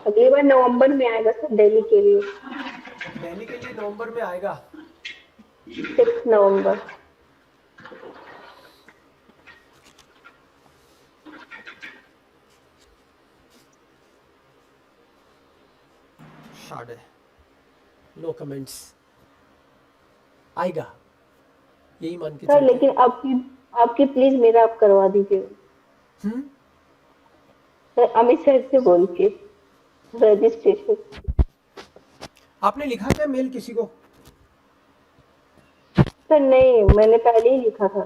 अगली बार नवंबर में आएगा सर दिल्ली के लिए। दिल्ली के लिए नवंबर में आएगा, 6 नवंबर। शार्ड है, नो कमेंट्स, आएगा यही मान के सर चलते हैं। लेकिन आपकी प्लीज मेरा आप करवा दीजिए सर, अमित सर से बोल के रजिस्ट्रेशन। आपने लिखा क्या मेल किसी को? सर नहीं, मैंने पहले ही लिखा था।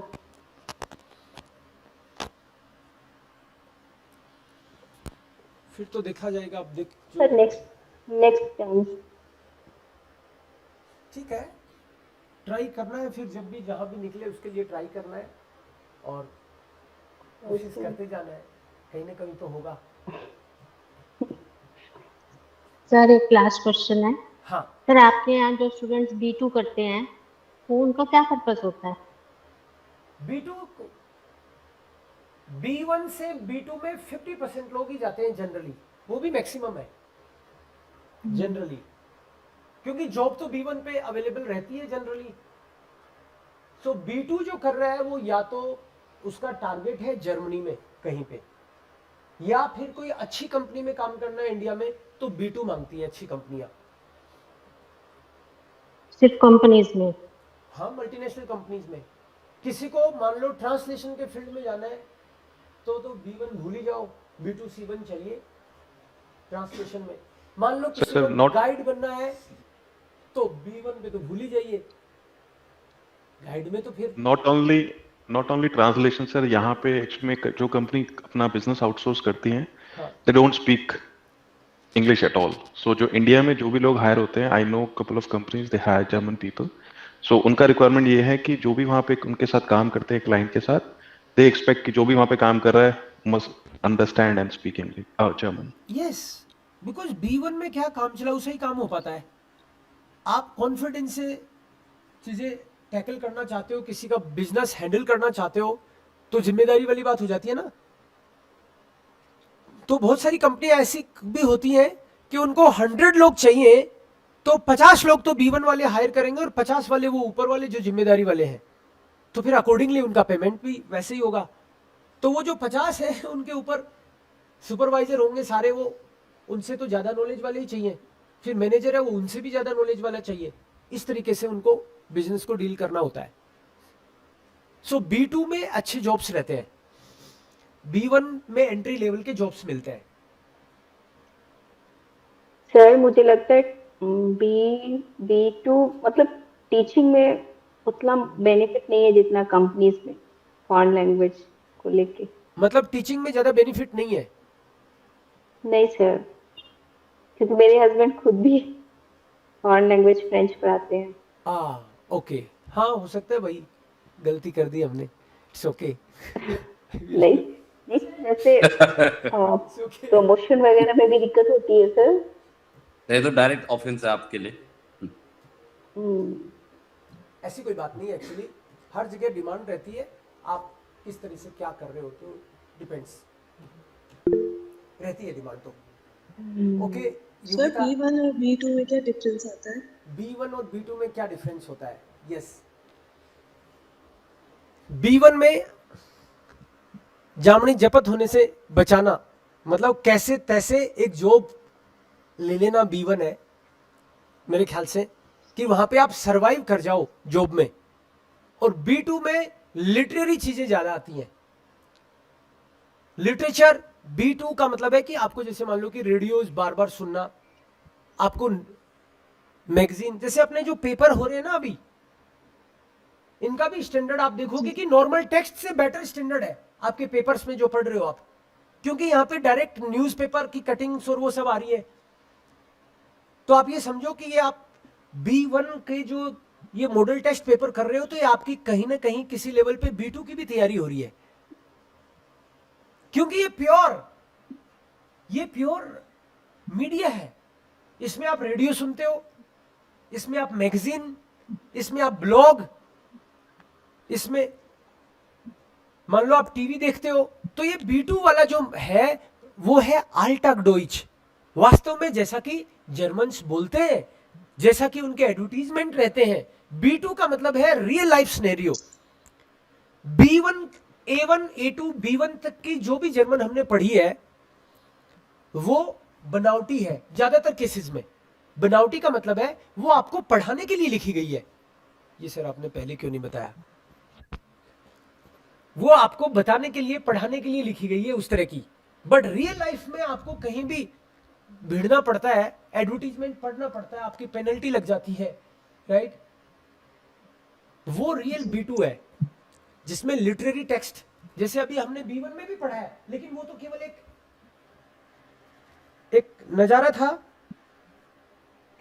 फिर तो देखा जाएगा। अब देख सर नेक्स्ट टाइम। ठीक है, ट्राई करना है, फिर जब भी जहां भी निकले उसके लिए ट्राई करना है और कोशिश करते जाना है, कहीं ना कहीं तो होगा। सर एक लास्ट क्वेश्चन है। हाँ, सर आपके यहाँ जो स्टूडेंट्स B2 करते हैं वो उनका क्या पर्पस होता है? B2 B1 से B2 में 50% लोग ही जाते हैं जनरली, वो भी मैक्सिमम है जनरली, क्योंकि जॉब तो B1 पे अवेलेबल रहती है जनरली। सो B2 जो कर रहा है वो या तो उसका टारगेट है जर्मनी में कहीं पे, या फिर कोई अच्छी कंपनी में काम करना है इंडिया में, तो B2 मांगती है अच्छी कंपनियां। सिर्फ कंपनीज में? हाँ, मल्टीनेशनल कंपनीज में। किसी को मान लो ट्रांसलेशन के फील्ड में जाना है तो B1 भूल ही जाओ, B2 C1 चाहिए ट्रांसलेशन में। मान लो किसी Sir, को not- गाइड बनना है तो B1 पे तो भूल ही जाइए, गाइड में तो फिर नॉट ओनली ट्रांसलेशन सर, यहाँ पे इसमें जो कंपनी अपना बिजनेस आउटसोर्स करती हैं हाँ। They don't speak English at all. So जो इंडिया में जो भी लोग हायर होते हैं, I know couple of companies they hire German people. So उनका रिक्वायरमेंट ये है कि जो भी वहाँ पे उनके साथ काम करते हैं क्लाइंट के साथ, दे एक्सपेक्ट कि जो भी वहाँ पे काम कर रहा है must understand and speak English German. Yes, because B1 में क्या काम चलाओ से ही काम हो पाता है। आप कॉन्फिडेंस से चीजें टैकल करना चाहते हो, किसी का बिजनेस हैंडल करना चाहते हो, तो जिम्मेदारी वाली बात हो जाती है ना। तो बहुत सारी कंपनियां ऐसी भी होती हैं कि उनको 100 लोग चाहिए तो 50 लोग तो B1 वाले हायर करेंगे और 50 वाले वो ऊपर वाले जो जिम्मेदारी वाले हैं, तो फिर अकॉर्डिंगली उनका पेमेंट भी वैसे ही होगा। तो वो जो 50 है उनके ऊपर सुपरवाइजर होंगे सारे, वो उनसे तो ज्यादा नॉलेज वाले ही चाहिए, फिर मैनेजर है वो उनसे भी ज्यादा नॉलेज वाला चाहिए। इस तरीके से उनको बिजनेस को डील करना होता है। सो B2 में अच्छे जॉब्स रहते हैं, B1 में एंट्री लेवल के जॉब्स मिलते हैं। सर मुझे लगता है B2 मतलब टीचिंग में उतना बेनिफिट नहीं है जितना कंपनीज में फॉरेन लैंग्वेज को लेके। मतलब टीचिंग में ज्यादा बेनिफिट नहीं है? नहीं सर, क्योंकि मेरे हस्बैंड खुद भी फॉरेन लैंग्वेज फ्रेंच पढ़ाते हैं। ओके, हाँ हो सकता है भाई, गलती कर दी हमने, इट्स ओके। नहीं जैसे प्रमोशन वगैरह में भी दिक्कत होती है सर। ये तो डायरेक्ट ऑफेंस है आपके लिए। ऐसी कोई बात नहीं है एक्चुअली, हर जगह डिमांड रहती है, आप किस तरह से क्या कर रहे हो तो डिपेंड्स, रहती है डिमांड तो। ओके सर B1 और B2 में क्या डिफरेंस आता है? B1 और B2 में क्या डिफरेंस होता है? यस, B1 में जामनी जपत होने से बचाना, मतलब कैसे तैसे एक जॉब ले लेना B1 है मेरे ख्याल से, कि वहां पे आप सरवाइव कर जाओ जॉब में। और B2 में लिटरेरी चीजें ज्यादा आती हैं। लिटरेचर B2 का मतलब है कि आपको जैसे मान लो कि रेडियोज बार बार सुनना, आपको मैगजीन, जैसे अपने जो पेपर हो रहे हैं ना अभी, इनका भी स्टैंडर्ड आप देखोगे कि नॉर्मल टेक्स्ट से बेटर स्टैंडर्ड है आपके पेपर्स में जो पढ़ रहे हो आप, क्योंकि यहाँ पे डायरेक्ट न्यूज़पेपर की कटिंग्स और वो सब आ रही है। तो आप ये समझो कि ये आप B1 के जो ये मॉडल टेस्ट पेपर कर रहे हो, तो ये आपकी कहीं ना कहीं किसी लेवल पे B2 की भी तैयारी हो रही है, क्योंकि ये प्योर मीडिया है। इसमें आप रेडियो सुनते हो, इसमें आप मैगजीन, इसमें आप ब्लॉग, इसमें मान लो आप टीवी देखते हो। तो ये B2 वाला जो है वो है आल्टाक डॉइच। वास्तव में जैसा कि जर्मन्स बोलते हैं, जैसा कि उनके एडवर्टीजमेंट रहते हैं, B2 का मतलब है real life scenario. B1 A1 A2 B1 तक की जो भी जर्मन हमने पढ़ी है वो बनावटी है। ज्यादातर केसेस में बनावटी का मतलब है वो आपको पढ़ाने के लिए लिखी गई है। ये सर आपने पहले क्यों नहीं बताया? वो आपको बताने के लिए, पढ़ाने के लिए लिखी गई है उस तरह की। बट रियल लाइफ में आपको कहीं भी भिड़ना पड़ता है, एडवर्टीजमेंट पढ़ना पड़ता है, आपकी पेनल्टी लग जाती है, राइट? वो रियल B2 है जिसमें लिटरेरी टेक्स्ट, जैसे अभी हमने B1 में भी पढ़ा है, लेकिन वो तो केवल एक नजारा था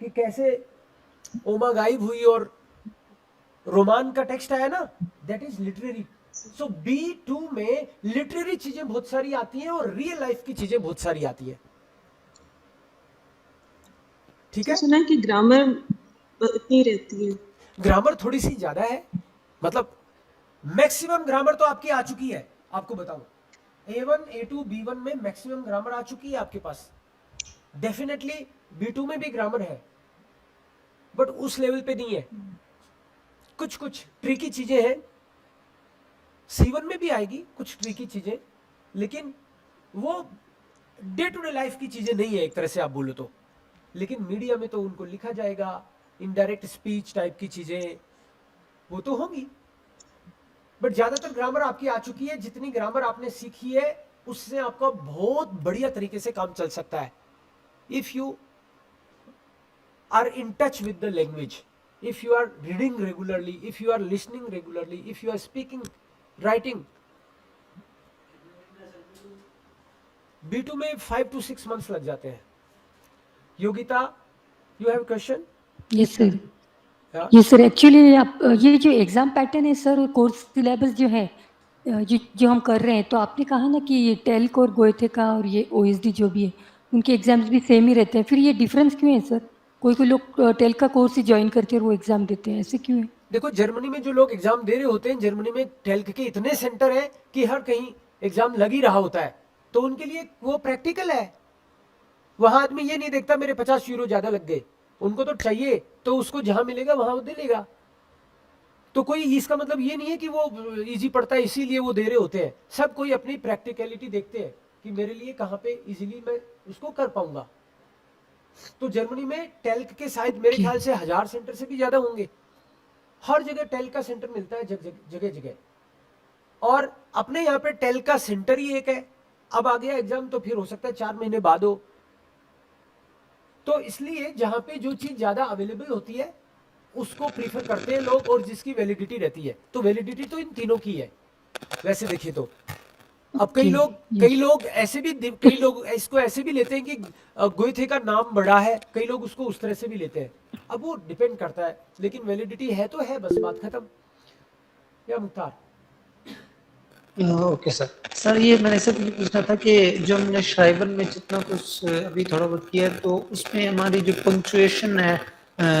कि कैसे ओमा गायब हुई और रोमान का टेक्स्ट आया ना, that is literary. So B2 में लिटरेरी चीजें बहुत सारी आती हैं और रियल लाइफ की चीजें बहुत सारी आती है। ठीक है, सुना है कि ग्रामर इतनी रहती है। ग्रामर थोड़ी सी ज्यादा है, मतलब मैक्सिमम ग्रामर तो आपकी आ चुकी है, आपको बताऊं A1 A2 B1 में मैक्सिमम ग्रामर आ चुकी है आपके पास। डेफिनेटली B2 में भी ग्रामर है, बट उस लेवल पे नहीं है, कुछ कुछ ट्रिकी चीजें हैं। C1 में भी आएगी कुछ ट्रिकी चीजें, लेकिन वो डे टू डे लाइफ की चीजें नहीं है एक तरह से आप बोलो तो। लेकिन मीडिया में तो उनको लिखा जाएगा, इनडायरेक्ट स्पीच टाइप की चीजें वो तो होंगी, बट ज्यादातर ग्रामर आपकी आ चुकी है। जितनी ग्रामर आपने सीखी है उससे आपका बहुत बढ़िया तरीके से काम चल सकता है। If you are in touch with the language, if you are reading regularly, if you are listening regularly, if you are speaking, writing. B2 में 5 to 6 months लग जाते हैं। Yogita, you have question? Yes sir, ये sir actually आप ये जो exam pattern है sir, course syllabus जो है जो हम कर रहे हैं, तो आपने कहा ना कि ये टेल्क और गोएथे का और ये OSD जो भी है उनके एग्जाम्स भी सेम ही रहते हैं, फिर ये डिफरेंस क्यों है सर? कोई कोई लोग टेल्क का कोर्स ही ज्वाइन करते हैं और वो एग्जाम देते हैं, ऐसे क्यों है? देखो जर्मनी में जो लोग एग्जाम दे रहे होते हैं, जर्मनी में टेल्क के इतने सेंटर हैं कि हर कहीं एग्जाम लग ही रहा होता है, तो उनके लिए वो प्रैक्टिकल है। वहां आदमी ये नहीं देखता मेरे 50 यूरो ज्यादा लग गए, उनको तो चाहिए तो उसको जहां मिलेगा वहां वो दे लेगा। तो कोई इसका मतलब ये नहीं है कि वो इजी पड़ता है इसीलिए वो दे रहे होते हैं। सब कोई अपनी प्रैक्टिकलिटी देखते हैं कि मेरे लिए कहाँ पे इजीली मैं उसको कर पाऊंगा। तो जर्मनी में टेल्क के शायद मेरे ख्याल से 1000 सेंटर से भी ज्यादा होंगे। हर जगह टेल्क का सेंटर मिलता है जगह जगह, और अपने यहाँ पे टेल्क का सेंटर ही एक है। अब आ गया एग्जाम तो फिर हो सकता है 4 महीने बाद हो, तो इसलिए जहां पे जो चीज ज्यादा अवेलेबल होती है उसको प्रीफर करते हैं लोग, और जिसकी वैलिडिटी रहती है। तो वैलिडिटी तो इन तीनों की है वैसे देखिए तो। अब कई लोग ऐसे भी, कई लोग इसको ऐसे भी लेते हैं कि गोएथे का नाम बड़ा है, कई लोग उसको उस तरह से भी लेते हैं। अब वो डिपेंड करता है, लेकिन वैलिडिटी है तो है, बस बात खत्म। या मुख्तार? ओके सर, ये मैंने सब ये पूछना था कि जो हमने श्राइबर में जितना कुछ अभी थोड़ा बहुत किया है, तो उसमें हमारी जो पंक्चुएशन है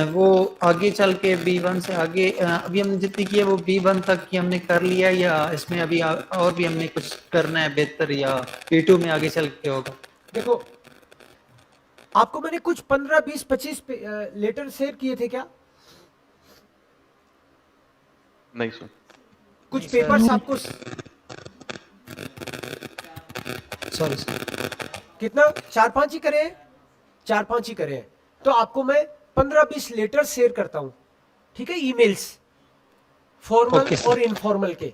वो आगे चल के B1 से आगे अभी हमने जितनी की है वो B1 तक की हमने कर लिया, या इसमें अभी और भी हमने कुछ करना है बेहतर, या B2 में आगे चल के होगा? देखो आपको मैंने कुछ 15, 20, 25 लेटर शेयर किए थे क्या? नहीं सर। कुछ पेपर्स आपको सॉरी सर, कितना 4-5 ही करे हैं, 4-5 ही करे हैं। तो आपको मैं 15-20 लेटर शेयर करता हूं, ठीक है, ईमेल्स फॉर्मल और इनफॉर्मल के।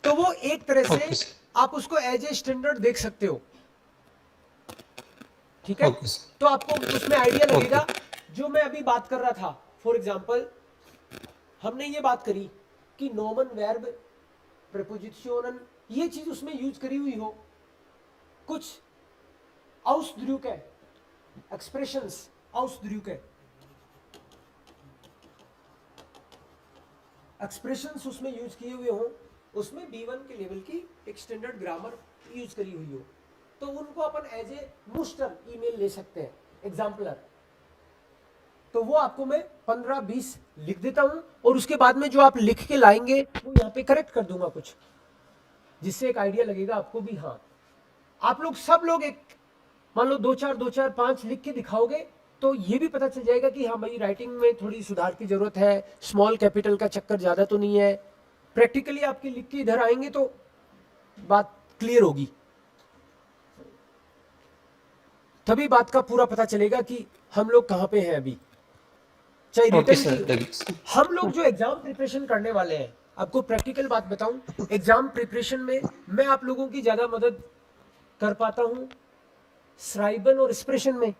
तो वो एक तरह से आप उसको एज ए स्टैंडर्ड देख सकते हो, ठीक है। तो आपको उसमें आइडिया लगेगा। जो मैं अभी बात कर रहा था, फॉर एग्जांपल हमने ये बात करी कि नॉमन वर्ब प्रीपोजिशनन ये चीज उसमें यूज करी हुई हो, कुछ आउसड्रूक है, एक्सप्रेशंस आउसड्रूक है, एक्सप्रेशंस उसमें यूज किए हुए हो, उसमें B1 के लेवल की एक स्टैंडर्ड ग्रामर यूज करी हुई हो, तो उनको अपन एज ए मुस्टर ईमेल ले सकते हैं, एग्जाम्पलर। तो वो आपको मैं 15-20 लिख देता हूं, और उसके बाद में जो आप लिख के लाएंगे वो यहाँ पे करेक्ट कर दूंगा कुछ, जिससे एक आइडिया लगेगा आपको भी। हाँ, आप लोग सब लोग एक मान लो 2-4 5 लिख के दिखाओगे तो ये भी पता चल जाएगा कि हाँ भाई राइटिंग में थोड़ी सुधार की जरूरत है, स्मॉल कैपिटल का चक्कर ज्यादा तो नहीं है। प्रैक्टिकली आपके लिख के इधर आएंगे तो बात क्लियर होगी, तभी बात का पूरा पता चलेगा कि हम लोग कहाँ पे हैं अभी। चाहे रिटन हम लोग जो एग्जाम प्रिपरेशन करने वाले हैं, आपको प्रैक्टिकल बात बताऊं, एग्जाम प्रिपरेशन में मैं आप लोगों की ज्यादा मदद कर पाता हूं श्राइबन और एक्सप्रेशन में,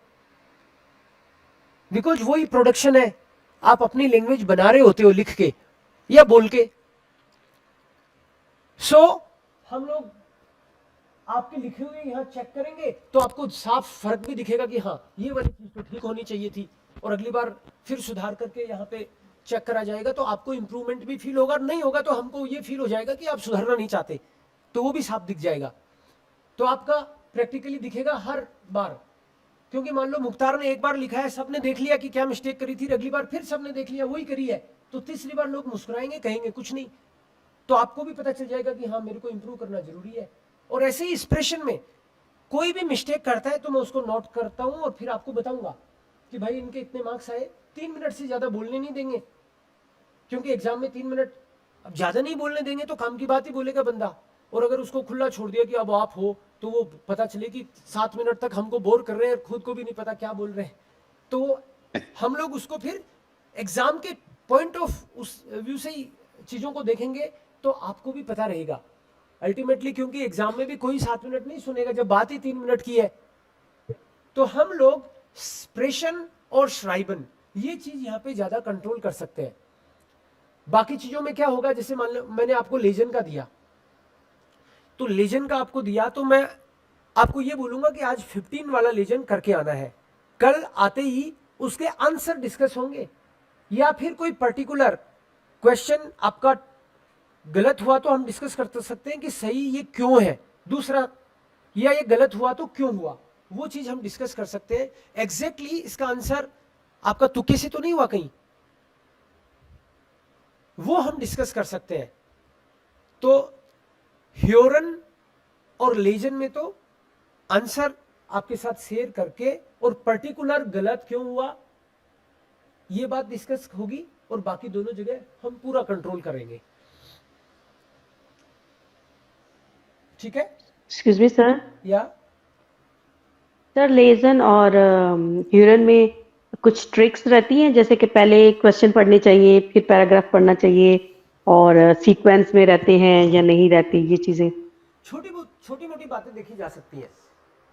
बिकॉज वही प्रोडक्शन है। आप अपनी लैंग्वेज बना रहे होते हो लिख के या बोल के। सो हम लोग आपके लिखे हुए यहां चेक करेंगे तो आपको साफ फर्क भी दिखेगा कि हाँ ये वाली चीज तो ठीक होनी चाहिए थी, और अगली बार फिर सुधार करके यहाँ पे चेक करा जाएगा तो आपको इंप्रूवमेंट भी फील होगा। नहीं होगा तो हमको ये फील हो जाएगा कि आप सुधारना नहीं चाहते, तो वो भी साफ दिख जाएगा। तो आपका प्रैक्टिकली दिखेगा हर बार। क्योंकि मान लो मुख्तार ने एक बार लिखा है, सबने देख लिया कि क्या मिस्टेक करी थी, अगली बार फिर सबने देख लिया वही करी है, तो तीसरी बार लोग मुस्कुराएंगे, कहेंगे कुछ नहीं, तो आपको भी पता चल जाएगा कि हाँ मेरे को इंप्रूव करना जरूरी है। और ऐसे ही एक्सप्रेशन में कोई भी मिस्टेक करता है तो मैं उसको नोट करता हूं और फिर आपको बताऊंगा कि भाई इनके इतने मार्क्स आए। 3 मिनट से ज्यादा बोलने नहीं देंगे, क्योंकि एग्जाम में 3 मिनट अब ज्यादा नहीं बोलने देंगे तो काम की बात ही बोलेगा बंदा। और अगर उसको खुला छोड़ दिया कि अब आप हो, तो वो पता चले कि 7 मिनट तक हमको बोर कर रहे हैं और खुद को भी नहीं पता क्या बोल रहे हैं, तो हम लोग उसको फिर एग्जाम के पॉइंट ऑफ उस व्यू से ही चीजों को देखेंगे, तो आपको भी पता रहेगा अल्टीमेटली, क्योंकि एग्जाम में भी कोई 7 मिनट नहीं सुनेगा जब बात ही 3 मिनट की है। तो हम लोग एक्सप्रेशन और श्राइबन ये चीज यहाँ पे ज्यादा कंट्रोल कर सकते हैं। बाकी चीजों में क्या होगा, जैसे मान लो मैंने आपको लेजन का दिया, तो लेजन का आपको दिया तो मैं आपको ये बोलूंगा कि आज 15 वाला लेजन करके आना है, कल आते ही उसके आंसर डिस्कस होंगे, या फिर कोई पर्टिकुलर क्वेश्चन आपका गलत हुआ तो हम डिस्कस कर सकते हैं कि सही ये क्यों है, दूसरा या ये गलत हुआ तो क्यों हुआ, वो चीज हम डिस्कस कर सकते हैं। एग्जैक्टली इसका आंसर आपका तुक्के से तो नहीं हुआ कहीं, वो हम डिस्कस कर सकते हैं। तो ह्योरन और लेजन में तो आंसर आपके साथ शेयर करके और पर्टिकुलर गलत क्यों हुआ ये बात डिस्कस होगी, और बाकी दोनों जगह हम पूरा कंट्रोल करेंगे। ठीक है? एक्सक्यूज मी सर, या सर लेजन और ह्यूरन में कुछ ट्रिक्स रहती हैं, जैसे कि पहले क्वेश्चन पढ़ने चाहिए फिर पैराग्राफ पढ़ना चाहिए, और सीक्वेंस में रहते हैं या नहीं रहते, ये चीजें? छोटी मोटी बातें देखी जा सकती है।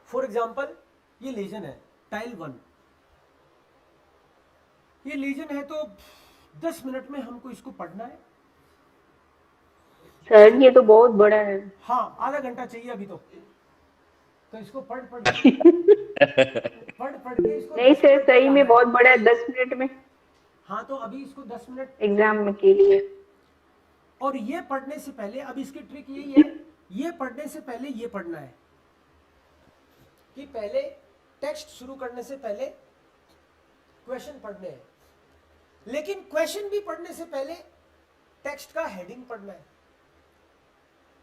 फॉर एग्जाम्पल ये लेजन है टाइल 1, ये लेजन है तो 10 मिनट में हमको इसको पढ़ना है। सर ये तो बहुत बड़ा है। हाँ, आधा घंटा चाहिए अभी तो इसको पढ़ के इसको नहीं सर सही में बहुत बड़ा है 10 मिनट में। हाँ, तो अभी इसको 10 मिनट एग्जाम में के लिए। और ये पढ़ने से पहले, अब इसकी ट्रिक यही है, ये पढ़ने से पहले ये पढ़ना है कि पहले टेक्स्ट शुरू करने से पहले क्वेश्चन पढ़ने हैं, लेकिन क्वेश्चन भी पढ़ने से पहले टेक्स्ट का हेडिंग पढ़ना है।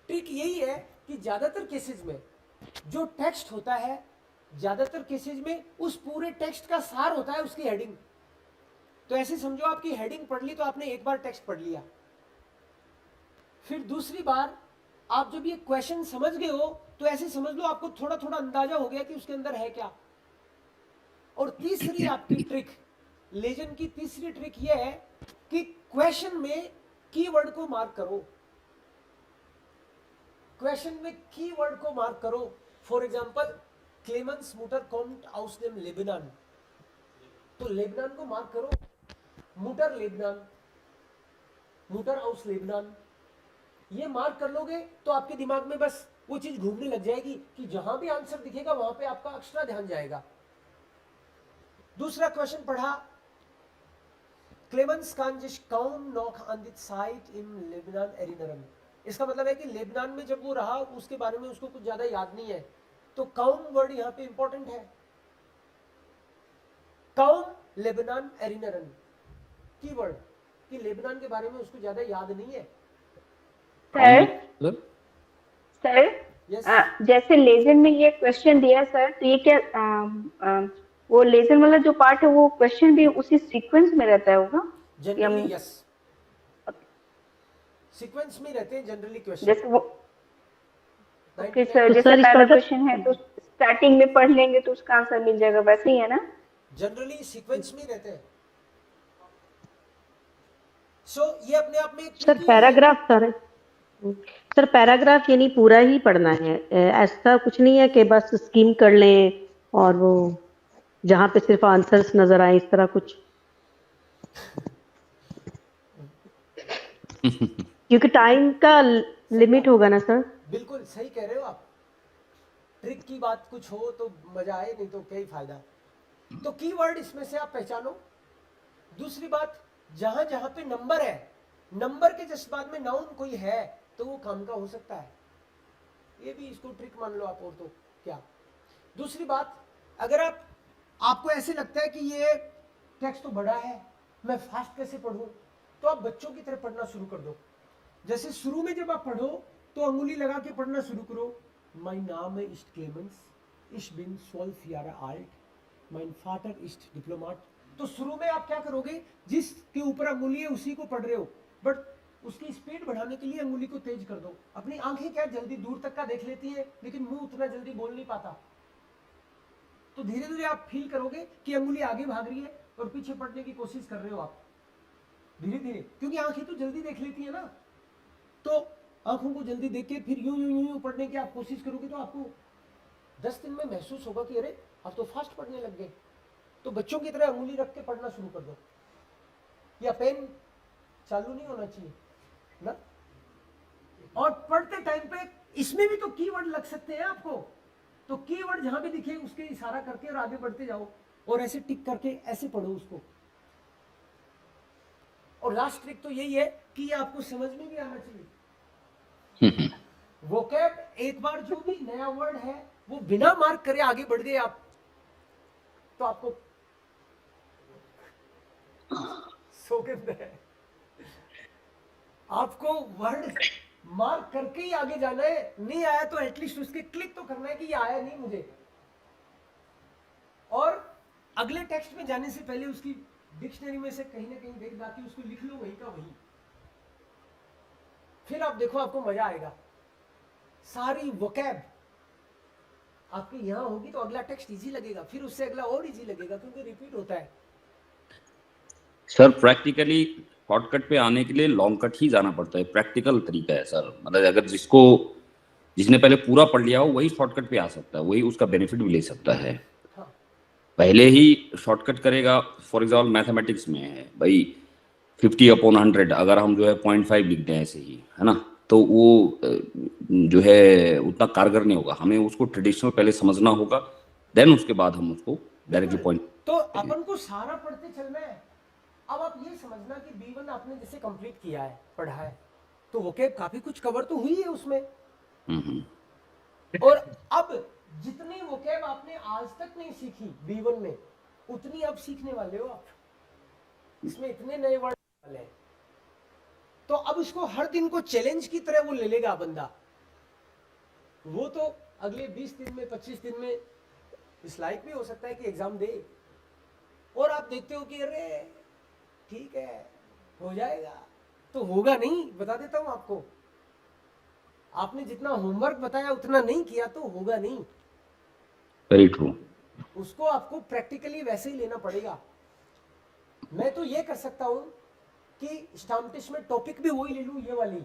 ट्रिक यही है कि ज्यादातर केसेस में जो टेक्स्ट होता है, ज्यादातर केसेस में उस पूरे टेक्स्ट का सार होता है उसकी हेडिंग। तो ऐसे समझो आपकी हेडिंग पढ़ ली तो आपने एक बार टेक्स्ट पढ़ लिया, फिर दूसरी बार आप जब ये क्वेश्चन समझ गए हो तो ऐसे समझ लो आपको थोड़ा थोड़ा अंदाजा हो गया कि उसके अंदर है क्या। और तीसरी आपकी ट्रिक, लेजन की तीसरी ट्रिक ये है कि क्वेश्चन में कीवर्ड को मार्क करो, क्वेश्चन में कीवर्ड को मार्क करो। फॉर एग्जांपल क्लेमेंस मुटर कॉम्ट आउस देम लेबनान, तो लेबनान को मार्क करो, मुटर लेबनान, मुटर आउस लेबनान, ये मार्क कर लोगे तो आपके दिमाग में बस वो चीज घूमने लग जाएगी कि जहां भी आंसर दिखेगा वहां पे आपका एक्स्ट्रा ध्यान जाएगा। दूसरा क्वेश्चन पढ़ा, क्लेमेंस कान जिश काउम नॉक ऑन द साइट इन लेबनान एरिनरम, इसका मतलब है कि लेबनान में जब वो रहा उसके बारे में उसको कुछ ज्यादा याद नहीं है, तो काउम वर्ड यहाँ पे इंपॉर्टेंट है। काउम लेबनान एरिनरम कीवर्ड, कि लेबनान के बारे में उसको ज्यादा याद नहीं है। सर जैसे लेजन में ये क्वेश्चन दिया सर, तो ये क्या वो लेजन वाला जो पार्ट है वो क्वेश्चन भी उसी सीक्वेंस में रहता है होगा? जनरली यस, सीक्वेंस में रहते हैं जनरली क्वेश्चन। जैसे वो ओके सर, जैसे पहला क्वेश्चन है तो स्टार्टिंग में पढ़ लेंगे तो उसका आंसर मिल जाएगा, वैसे ही है ना? जनरली सीक्वेंस में रहते हैं। सो ये अपने आप में सर पैराग्राफ, सर पैराग्राफ यानी पूरा ही पढ़ना है, ऐसा कुछ नहीं है कि बस स्कीम कर लें और वो जहाँ पे सिर्फ आंसर्स नजर आए इस तरह कुछ? क्योंकि टाइम का लिमिट होगा ना सर। बिल्कुल सही कह रहे हो आप, ट्रिक की बात कुछ हो तो मजा आए, नहीं तो क्या ही फायदा। तो कीवर्ड इसमें से आप पहचानो। दूसरी बात, जहां जहां पे नंबर है, नंबर के जस्ट बाद में नाउन कोई है तो वो काम का हो सकता है, ये भी इसको ट्रिक मान लो आप, और तो क्या। दूसरी बात, अगर आप आपको ऐसे लगता है कि ये टेक्स्ट तो बड़ा है, मैं फास्ट कैसे पढ़ूं, तो आप बच्चों की तरह पढ़ना शुरू कर दो। जैसे शुरू में जब आप पढ़ो तो अंगुली लगा के पढ़ना शुरू करो। माय नाम ist Clemens, ich bin 12 Jahre alt, mein Vater ist Diplomat। तो शुरू में आप क्या करोगे, जिसके ऊपर अंगुली है उसी को पढ़ रहे हो, बट उसकी स्पीड बढ़ाने के लिए अंगुली को तेज कर दो। अपनी आंखें क्या जल्दी दूर तक का देख लेती है, लेकिन मुंह उतना जल्दी बोल नहीं पाता। तो धीरे धीरे आप फील करोगे कि अंगुली आगे भाग रही है और पीछे पढ़ने की कोशिश कर रहे हो आप धीरे धीरे, क्योंकि आंखें तो जल्दी देख लेती है ना। तो आंखों को जल्दी देख के फिर यूं यूं यूं यूं पढ़ने की आप कोशिश करोगे तो आपको 10 दिन में महसूस होगा कि अरे अब तो फास्ट पढ़ने लग गए। तो बच्चों की तरह अंगुली रख के पढ़ना शुरू कर दो, या पेन चालू नहीं होना चाहिए ना। और पढ़ते टाइम पे इसमें भी तो कीवर्ड लग सकते हैं आपको, तो कीवर्ड जहां भी दिखे उसके इशारा करके और आगे बढ़ते जाओ, और ऐसे टिक करके ऐसे पढ़ो उसको। और लास्ट ट्रिक तो यही है कि ये आपको समझ में भी आना चाहिए। वोकैब एक बार जो भी नया वर्ड है वो बिना मार्क करे आगे बढ़ गए आप, तो आपको सौगंध है, आपको वर्ड मार्क करके ही आगे जाना है। नहीं आया तो एटलीस्ट उसके क्लिक तो करना है कि ये आया नहीं मुझे, और अगले टेक्स्ट में जाने से पहले उसकी डिक्शनरी में से कहीं ना कहीं देख जाके उसको लिख लो वही का वही। फिर आप देखो आपको मजा आएगा। सारी वोकैब आपके यहां होगी तो अगला टेक्स्ट इजी लगेगा, फिर उससे अगला और इजी लगेगा, क्योंकि रिपीट होता है। सर प्रैक्टिकली शॉर्टकट पे आने के लिए लॉन्ग कट ही जाना पड़ता है, प्रैक्टिकल तरीका है सर। मतलब अगर जिसने पहले पूरा पढ़ लिया हो वही शॉर्टकट पे आ सकता है, वही उसका बेनिफिट भी ले सकता है। पहले ही शॉर्टकट करेगा, फॉर एग्जाम्पल मैथमेटिक्स में है भाई 50/100, अगर हम जो है 0.5 लिख दें ऐसे ही, है ना, तो वो जो है उतना कारगर नहीं होगा। हमें उसको ट्रेडिशनल पहले समझना होगा, देन उसके बाद हम उसको डायरेक्टली पॉइंट। तो अपन को सारा पढ़ते चलना है। अब आप ये समझना कि B1 आपने जैसे कंप्लीट किया है, पढ़ा है, तो वोकैब काफी कुछ कवर तो हुई है उसमें। और अब जितनी वोकैब आपने आज तक नहीं सीखी B1 में, उतनी अब सीखने वाले हो आप। इसमें इतने नए वर्ड वाले हैं, तो अब इसको हर दिन को चैलेंज की तरह वो ले लेगा बंदा। वो तो अगले 20 दिन में 25 दिन में इस लायक भी हो सकता है कि एग्जाम दे, और आप देखते हो कि अरे ठीक है हो जाएगा, तो होगा नहीं। बता देता हूं आपको, आपने जितना होमवर्क बताया उतना नहीं किया तो होगा नहीं। Very true. उसको आपको प्रैक्टिकली वैसे ही लेना पड़ेगा। मैं तो ये कर सकता हूं कि स्टाम्प टेस्ट में टॉपिक भी वही ले लूं, ये वाली,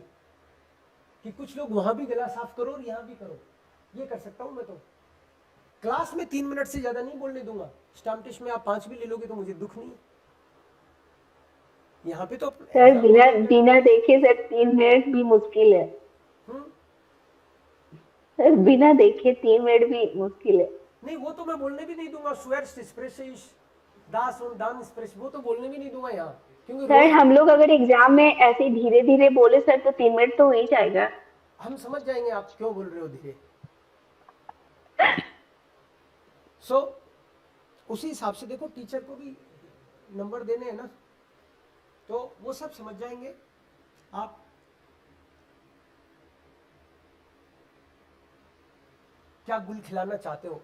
कि कुछ लोग वहां भी गला साफ करो और यहां भी करो, ये कर सकता हूं मैं। तो क्लास में 3 मिनट से ज्यादा नहीं बोलने दूंगा। स्टाम्प टेस्ट में आप 5 भी ले लोगे तो मुझे दुख नहीं है। यहाँ पे तो सर बिना देखे सर 3 मिनट भी मुश्किल है। सर बिना देखे 3 मिनट भी मुश्किल है। नहीं, वो तो मैं बोलने भी नहीं दूंगा। स्वेर्स स्प्रेसिस दास और दान स्प्रेस, वो तो बोलने भी नहीं दूंगा यहाँ, क्योंकि सर हम लोग अगर एग्जाम में ऐसे धीरे धीरे बोले सर तो 3 मिनट तो हो ही जाएगा। हम समझ जाएंगे आप क्यों बोल रहे हो धीरे। उसी हिसाब से देखो, टीचर को भी नंबर देने हैं ना, तो वो सब समझ जाएंगे। आप क्या गुल खिलाना चाहते हो,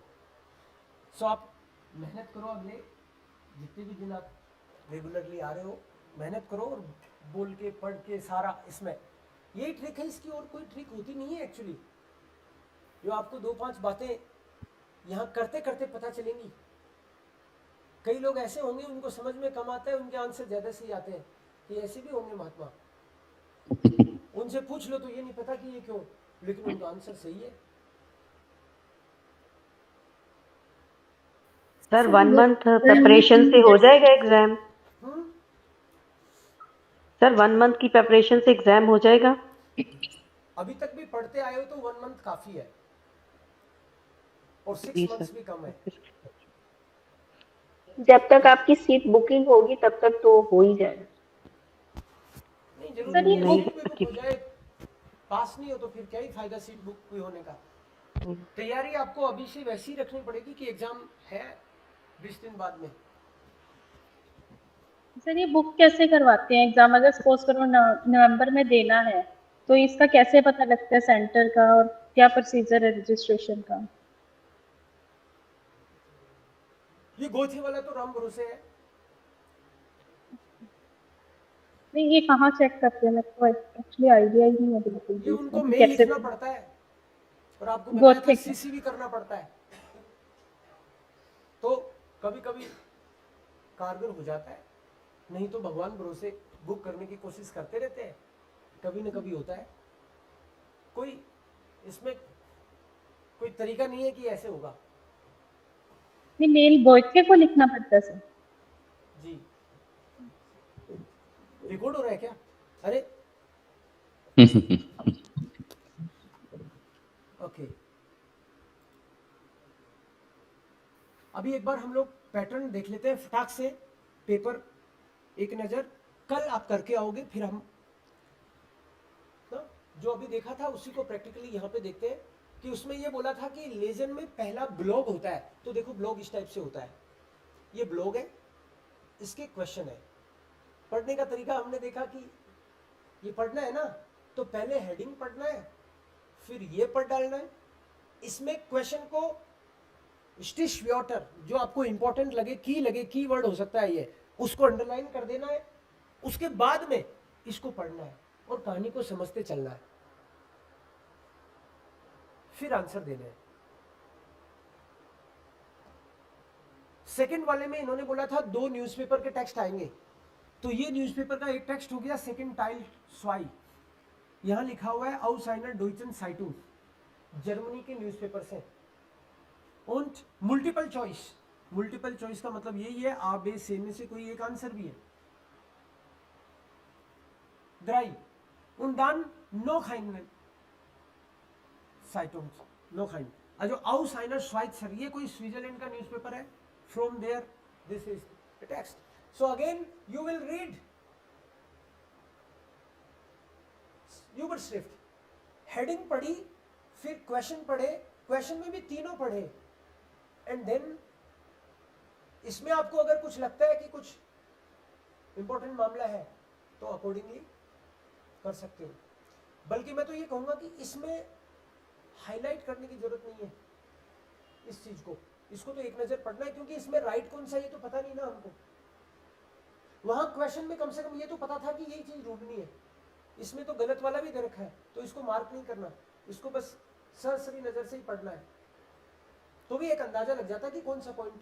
आप मेहनत करो। अगले जितने भी दिन आप रेगुलरली आ रहे हो, मेहनत करो और बोल के पढ़ के सारा। इसमें यही ट्रिक है, इसकी और कोई ट्रिक होती नहीं है एक्चुअली। जो आपको 2-5 बातें यहाँ करते करते पता चलेंगी। कई लोग ऐसे होंगे उनको समझ में कम आता है, उनके आंसर ज्यादा सही आते हैं। ये ऐसे भी होंगे महात्मा, उनसे पूछ लो तो ये नहीं पता कि ये क्यों, लेकिन उनका आंसर सही है। सर 1 मंथ प्रिपरेशन से हो जाएगा एग्जाम? सर 1 मंथ की प्रिपरेशन से एग्जाम हो जाएगा? अभी तक भी पढ़ते आए हो तो 1 मंथ काफी है, और 6 मंथ्स भी कम है। जब तक आपकी सीट बुकिंग होगी तब तक तो हो ही जाएगा। नहीं जरूरी नहीं है सीट बुक हो जाए, पास नहीं हो तो फिर क्या ही फायदा सीट बुक होने का। तैयारी आपको अभी से वैसी रखनी पड़ेगी कि एग्जाम है 20 दिन बाद में। सर ये बुक कैसे करवाते हैं एग्जाम, अगर सपोज करो नवंबर में देना है तो इसका कैसे पता लगता है सेंटर का, और क्या प्रोसीजर है रजिस्ट्रेशन का? ये गोथे वाला तो राम भरोसे है। नहीं, ये कहाँ चेक करते हैं, मेरे को एक्चुअली आइडिया ही नहीं है बिल्कुल ये भी उनको इसमें कि मेल कैसे। लिखना पड़ता है और आपको बताया था गोथे का। सीसी भी करना पड़ता है, तो कभी कभी कारगर हो जाता है, नहीं तो भगवान भरोसे बुक करने की कोशिश करते रहते हैं, कभी न कभी होता है। कोई इसमें कोई तरीका नहीं है कि ऐसे होगा। नहीं, मेल गोथे को लिखना पड़ता है सर। जी रिकॉर्ड हो रहा है क्या? अरे ओके, अभी एक बार हम लोग पैटर्न देख लेते हैं फटाक से, पेपर एक नजर कल आप करके आओगे, फिर हम ना जो अभी देखा था उसी को प्रैक्टिकली यहाँ पे देखते हैं कि उसमें ये बोला था कि लेजन में पहला ब्लॉग होता है, तो देखो ब्लॉग इस टाइप से होता है, ये ब्लॉग है, इसके क्वेश्चन है। पढ़ने का तरीका हमने देखा कि ये पढ़ना है ना, तो पहले हेडिंग पढ़ना है, फिर ये पढ़ डालना है, इसमें क्वेश्चन को स्टिशव्योटर जो आपको इंपॉर्टेंट लगे, की वर्ड हो सकता है ये, उसको अंडरलाइन कर देना है, उसके बाद में इसको पढ़ना है और कहानी को समझते चलना है, फिर आंसर देना है। सेकंड वाले में इन्होंने बोला था 2 न्यूज़पेपर के टेक्स्ट आएंगे, तो ये न्यूज़पेपर का एक टेक्स्ट हो गया सेकंड टाइल स्वाई, यहां लिखा हुआ है आउटसाइडर डॉइचन साइटून, जर्मनी के न्यूज़पेपर से। और मल्टीपल चॉइस का मतलब यही है, आ बे से में से कोई एक आंसर भी है। Dry und dann noch einen Zeitung, noch ein, also aus einer Schweizer, ये कोई स्विट्जरलैंड का न्यूज़पेपर है, from there this is the text. So again you will read Überschrift, heading पढ़ी, फिर क्वेश्चन पढ़े, क्वेश्चन में भी तीनों पढ़े, एंड देन इसमें आपको अगर कुछ लगता है कि कुछ इंपॉर्टेंट मामला है तो अकॉर्डिंगली कर सकते हो। बल्कि मैं तो ये कहूंगा कि इसमें हाईलाइट करने की जरूरत नहीं है इस चीज को, इसको तो एक नजर पढ़ना है, क्योंकि इसमें राइट कौन सा ये तो पता नहीं ना हमको। वहां क्वेश्चन में कम से कम ये तो पता था कि यही चीज ढूंढनी है, इसमें तो गलत वाला भी दे रखा है, तो इसको मार्क नहीं करना, इसको बस सरसरी नजर से ही पढ़ना है, तो भी एक अंदाजा लग जाता है कि कौन सा पॉइंट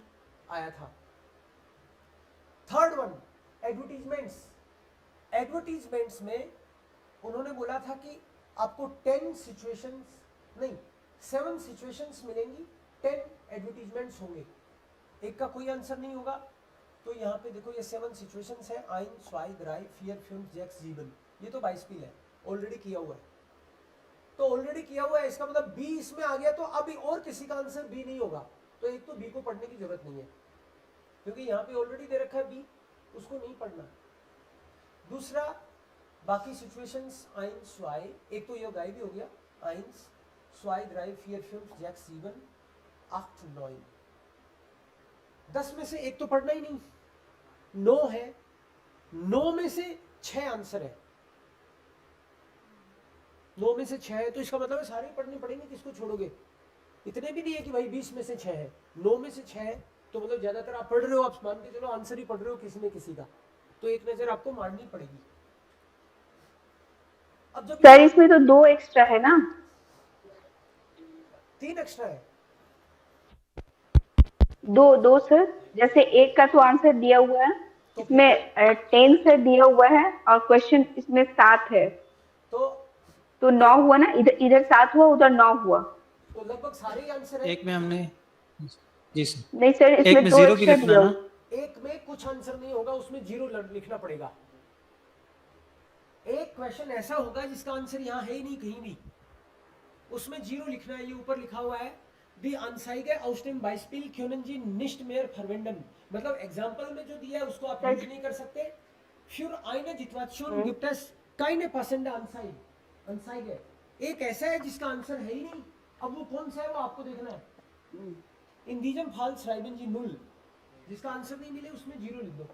आया था। थर्ड वन, एडवर्टीजमेंट्स में उन्होंने बोला था कि आपको 7 सिचुएशंस मिलेंगी, 10 एडवर्टीजमेंट्स होंगे, एक का कोई आंसर नहीं होगा। तो यहाँ पे देखो ये 7 सिचुएशंस है, आइन, स्वाई, ड्राई, फियर, फ्यूम, जैक्स, जीवन, ये तो बाइस्पिल है, ऑलरेडी किया हुआ है, तो ऑलरेडी किया हुआ है, इसका मतलब बी इसमें आ गया, तो अभी और किसी का आंसर बी नहीं होगा, तो एक तो बी को पढ़ने की जरूरत नहीं है, क्योंकि यहाँ पे ऑलरेडी दे रखा है बी, उसको नहीं पढ़ना। दूसरा, बाकी सिचुएशंस आइन, स्वाई, एक तो ये गाय भी हो गया, आइंस, स्वाई, ड्राई, फियर, फ्यूम, जैक्स, जीवन, 8, 9, 10 में से एक तो पढ़ना ही नहीं, 9 है, 9 में से 6 आंसर है, 9 में से 6 है, तो इसका मतलब है सारे पढ़ने पड़ेंगे, किसको छोड़ोगे? इतने भी नहीं है कि भाई 20 में से 6 है, 9 में से 6 है, तो मतलब ज्यादातर आप पढ़ रहे हो, आप मान के चलो आंसर ही पढ़ रहे हो किसी न किसी का, तो एक नजर आपको मारनी पड़ेगी। अब जब सर इसमें तो 2 एक्स्ट्रा है ना? 3 एक्स्ट्रा है। दो सर, जैसे एक का तो आंसर दिया हुआ है, इसमें 10 से दिया हुआ है और क्वेश्चन इसमें 7 है, तो 9 हुआ ना, इधर 7 हुआ, उधर 9 हुआ, तो लगभग सारे ही आंसर है। एक में हमने जी सर, नहीं सर, इसमें 2 जीरो भी एक्स्ट्रा लिखना दिया ना, हुआ। एक में कुछ आंसर नहीं होगा, उसमें 0 लिखना पड़ेगा। एक क्वेश्चन ऐसा होगा जिसका आंसर यहाँ है ही नहीं कहीं भी, उसमें 0 लिखना है। ये ऊपर लिखा हुआ है दी अनसाइगे aus dem Beispiel können Sie nicht mehr verwenden, मतलब एग्जांपल में जो दिया है उसको आप यूज नहीं कर सकते। Für eine Situation gibt es keine passende Anzeige, एक ऐसा है जिसका आंसर है ही नहीं, अब वो कौन सा है वो आपको देखना है। In diesem Fall schreiben Sie 0, जिसका आंसर नहीं मिले उसमें 0 लिख दो।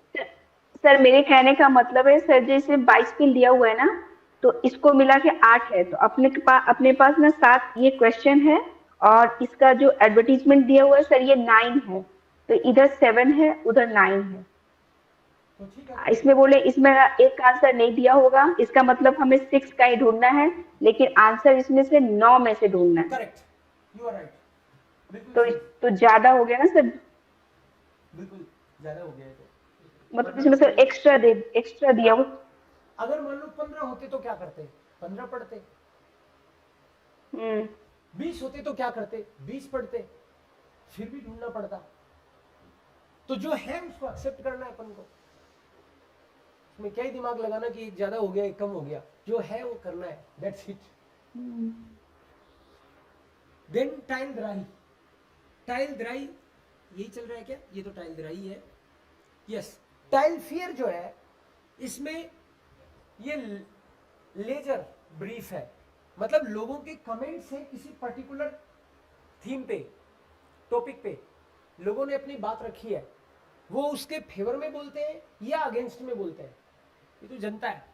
सर मेरे कहने का मतलब है सर, जैसे 22 पिन दिया हुआ है ना, तो इसको मिला के 8 है, तो अपने पास ना 7 ये क्वेश्चन है, और इसका जो एडवर्टीजमेंट दिया हुआ है सर ये 9 है, तो इधर 7 है उधर 9 है। तो ठीक है, इसमें बोले इसमें एक आंसर नहीं दिया होगा, इसका मतलब हमें 6 का ही ढूंढना है, लेकिन आंसर इसमें से 9 में से ढूंढना है। करेक्ट, यू आर राइट, तो ज्यादा हो गया ना सर, बिल्कुल ज्यादा हो गया है। तो मतलब इसमें सर एक्स्ट्रा दिया हुआ। अगर मान लो 15 होते तो क्या करते? 15 पढ़ते। 20 होते तो क्या करते? 20 पढ़ते। फिर भी ढूंढना पड़ता। तो जो है उसको एक्सेप्ट करना है अपन को, उसमें क्या ही दिमाग लगाना कि एक ज्यादा हो गया एक कम हो गया, जो है वो करना है, दैट्स इट। देन टाइल द्राई, टाइल द्राई यही चल रहा है क्या? ये तो टाइल द्राई है, यस। टाइल फियर जो है इसमें ये लेजर ब्रीफ है, मतलब लोगों के कमेंट से किसी पर्टिकुलर थीम पे, टॉपिक पे लोगों ने अपनी बात रखी है, वो उसके फेवर में बोलते हैं या अगेंस्ट में बोलते हैं, ये तो जनता है।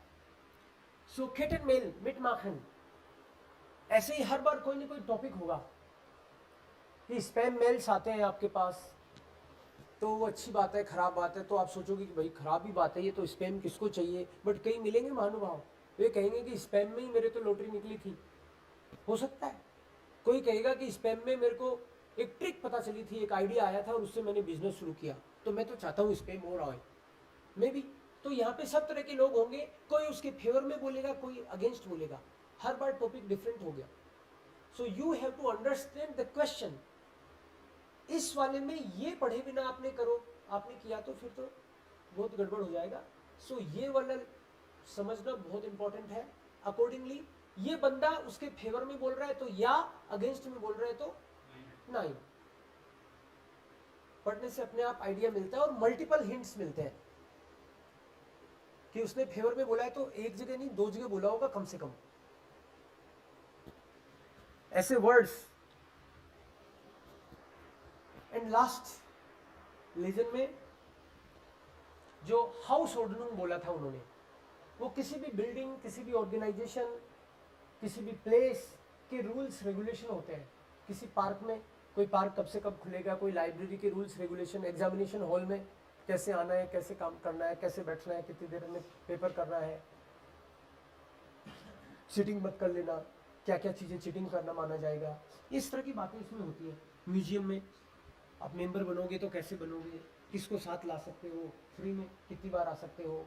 सो किट एंड मेल मिट माखन, ऐसे ही हर बार कोई ना कोई टॉपिक होगा कि स्पैम मेल्स आते हैं आपके पास, तो वो अच्छी बात है, खराब बात है, तो आप सोचोगे कि भाई खराब ही बात है ये, तो स्पैम किसको चाहिए। बट कई मिलेंगे महानुभाव, वे कहेंगे कि स्पैम में ही मेरे तो लॉटरी निकली थी, हो सकता है। कोई कहेगा कि स्पैम में मेरे को एक ट्रिक पता चली थी, एक आइडिया आया था और उससे मैंने बिजनेस शुरू किया, तो मैं तो चाहता हूँ स्पैम हो रहा है, मे बी। तो यहाँ पे सब तरह के लोग होंगे, कोई उसके फेवर में बोलेगा, कोई अगेंस्ट बोलेगा, हर बार टॉपिक डिफरेंट हो गया। So you have to understand the question. इस वाले में ये पढ़े बिना आपने किया तो फिर तो बहुत गड़बड़ हो जाएगा। सो ये वाला समझना बहुत इंपॉर्टेंट है। अकॉर्डिंगली ये बंदा उसके फेवर में बोल रहा है तो या, अगेंस्ट में बोल रहा है तो 9। पढ़ने से अपने आप आइडिया मिलता है और मल्टीपल हिंट्स मिलते हैं कि उसने फेवर में बोला है तो एक जगह नहीं 2 जगह बोला होगा कम से कम, ऐसे वर्ड्स। एंड लास्ट लेजन में जो हाउस ऑर्डनिंग बोला था उन्होंने, वो किसी भी बिल्डिंग, किसी भी ऑर्गेनाइजेशन, किसी भी प्लेस के रूल्स रेगुलेशन होते हैं। किसी पार्क में कोई पार्क कब से कब खुलेगा, कोई लाइब्रेरी के रूल्स रेगुलेशन, एग्जामिनेशन हॉल में कैसे आना है, कैसे काम करना है, कैसे बैठना है, कितनी देर में पेपर करना है, चीटिंग मत कर लेना, क्या क्या चीज़ें चीटिंग करना माना जाएगा, इस तरह की बातें इसमें होती है। म्यूजियम में आप मेंबर बनोगे तो कैसे बनोगे, किसको साथ ला सकते हो, फ्री में कितनी बार आ सकते हो,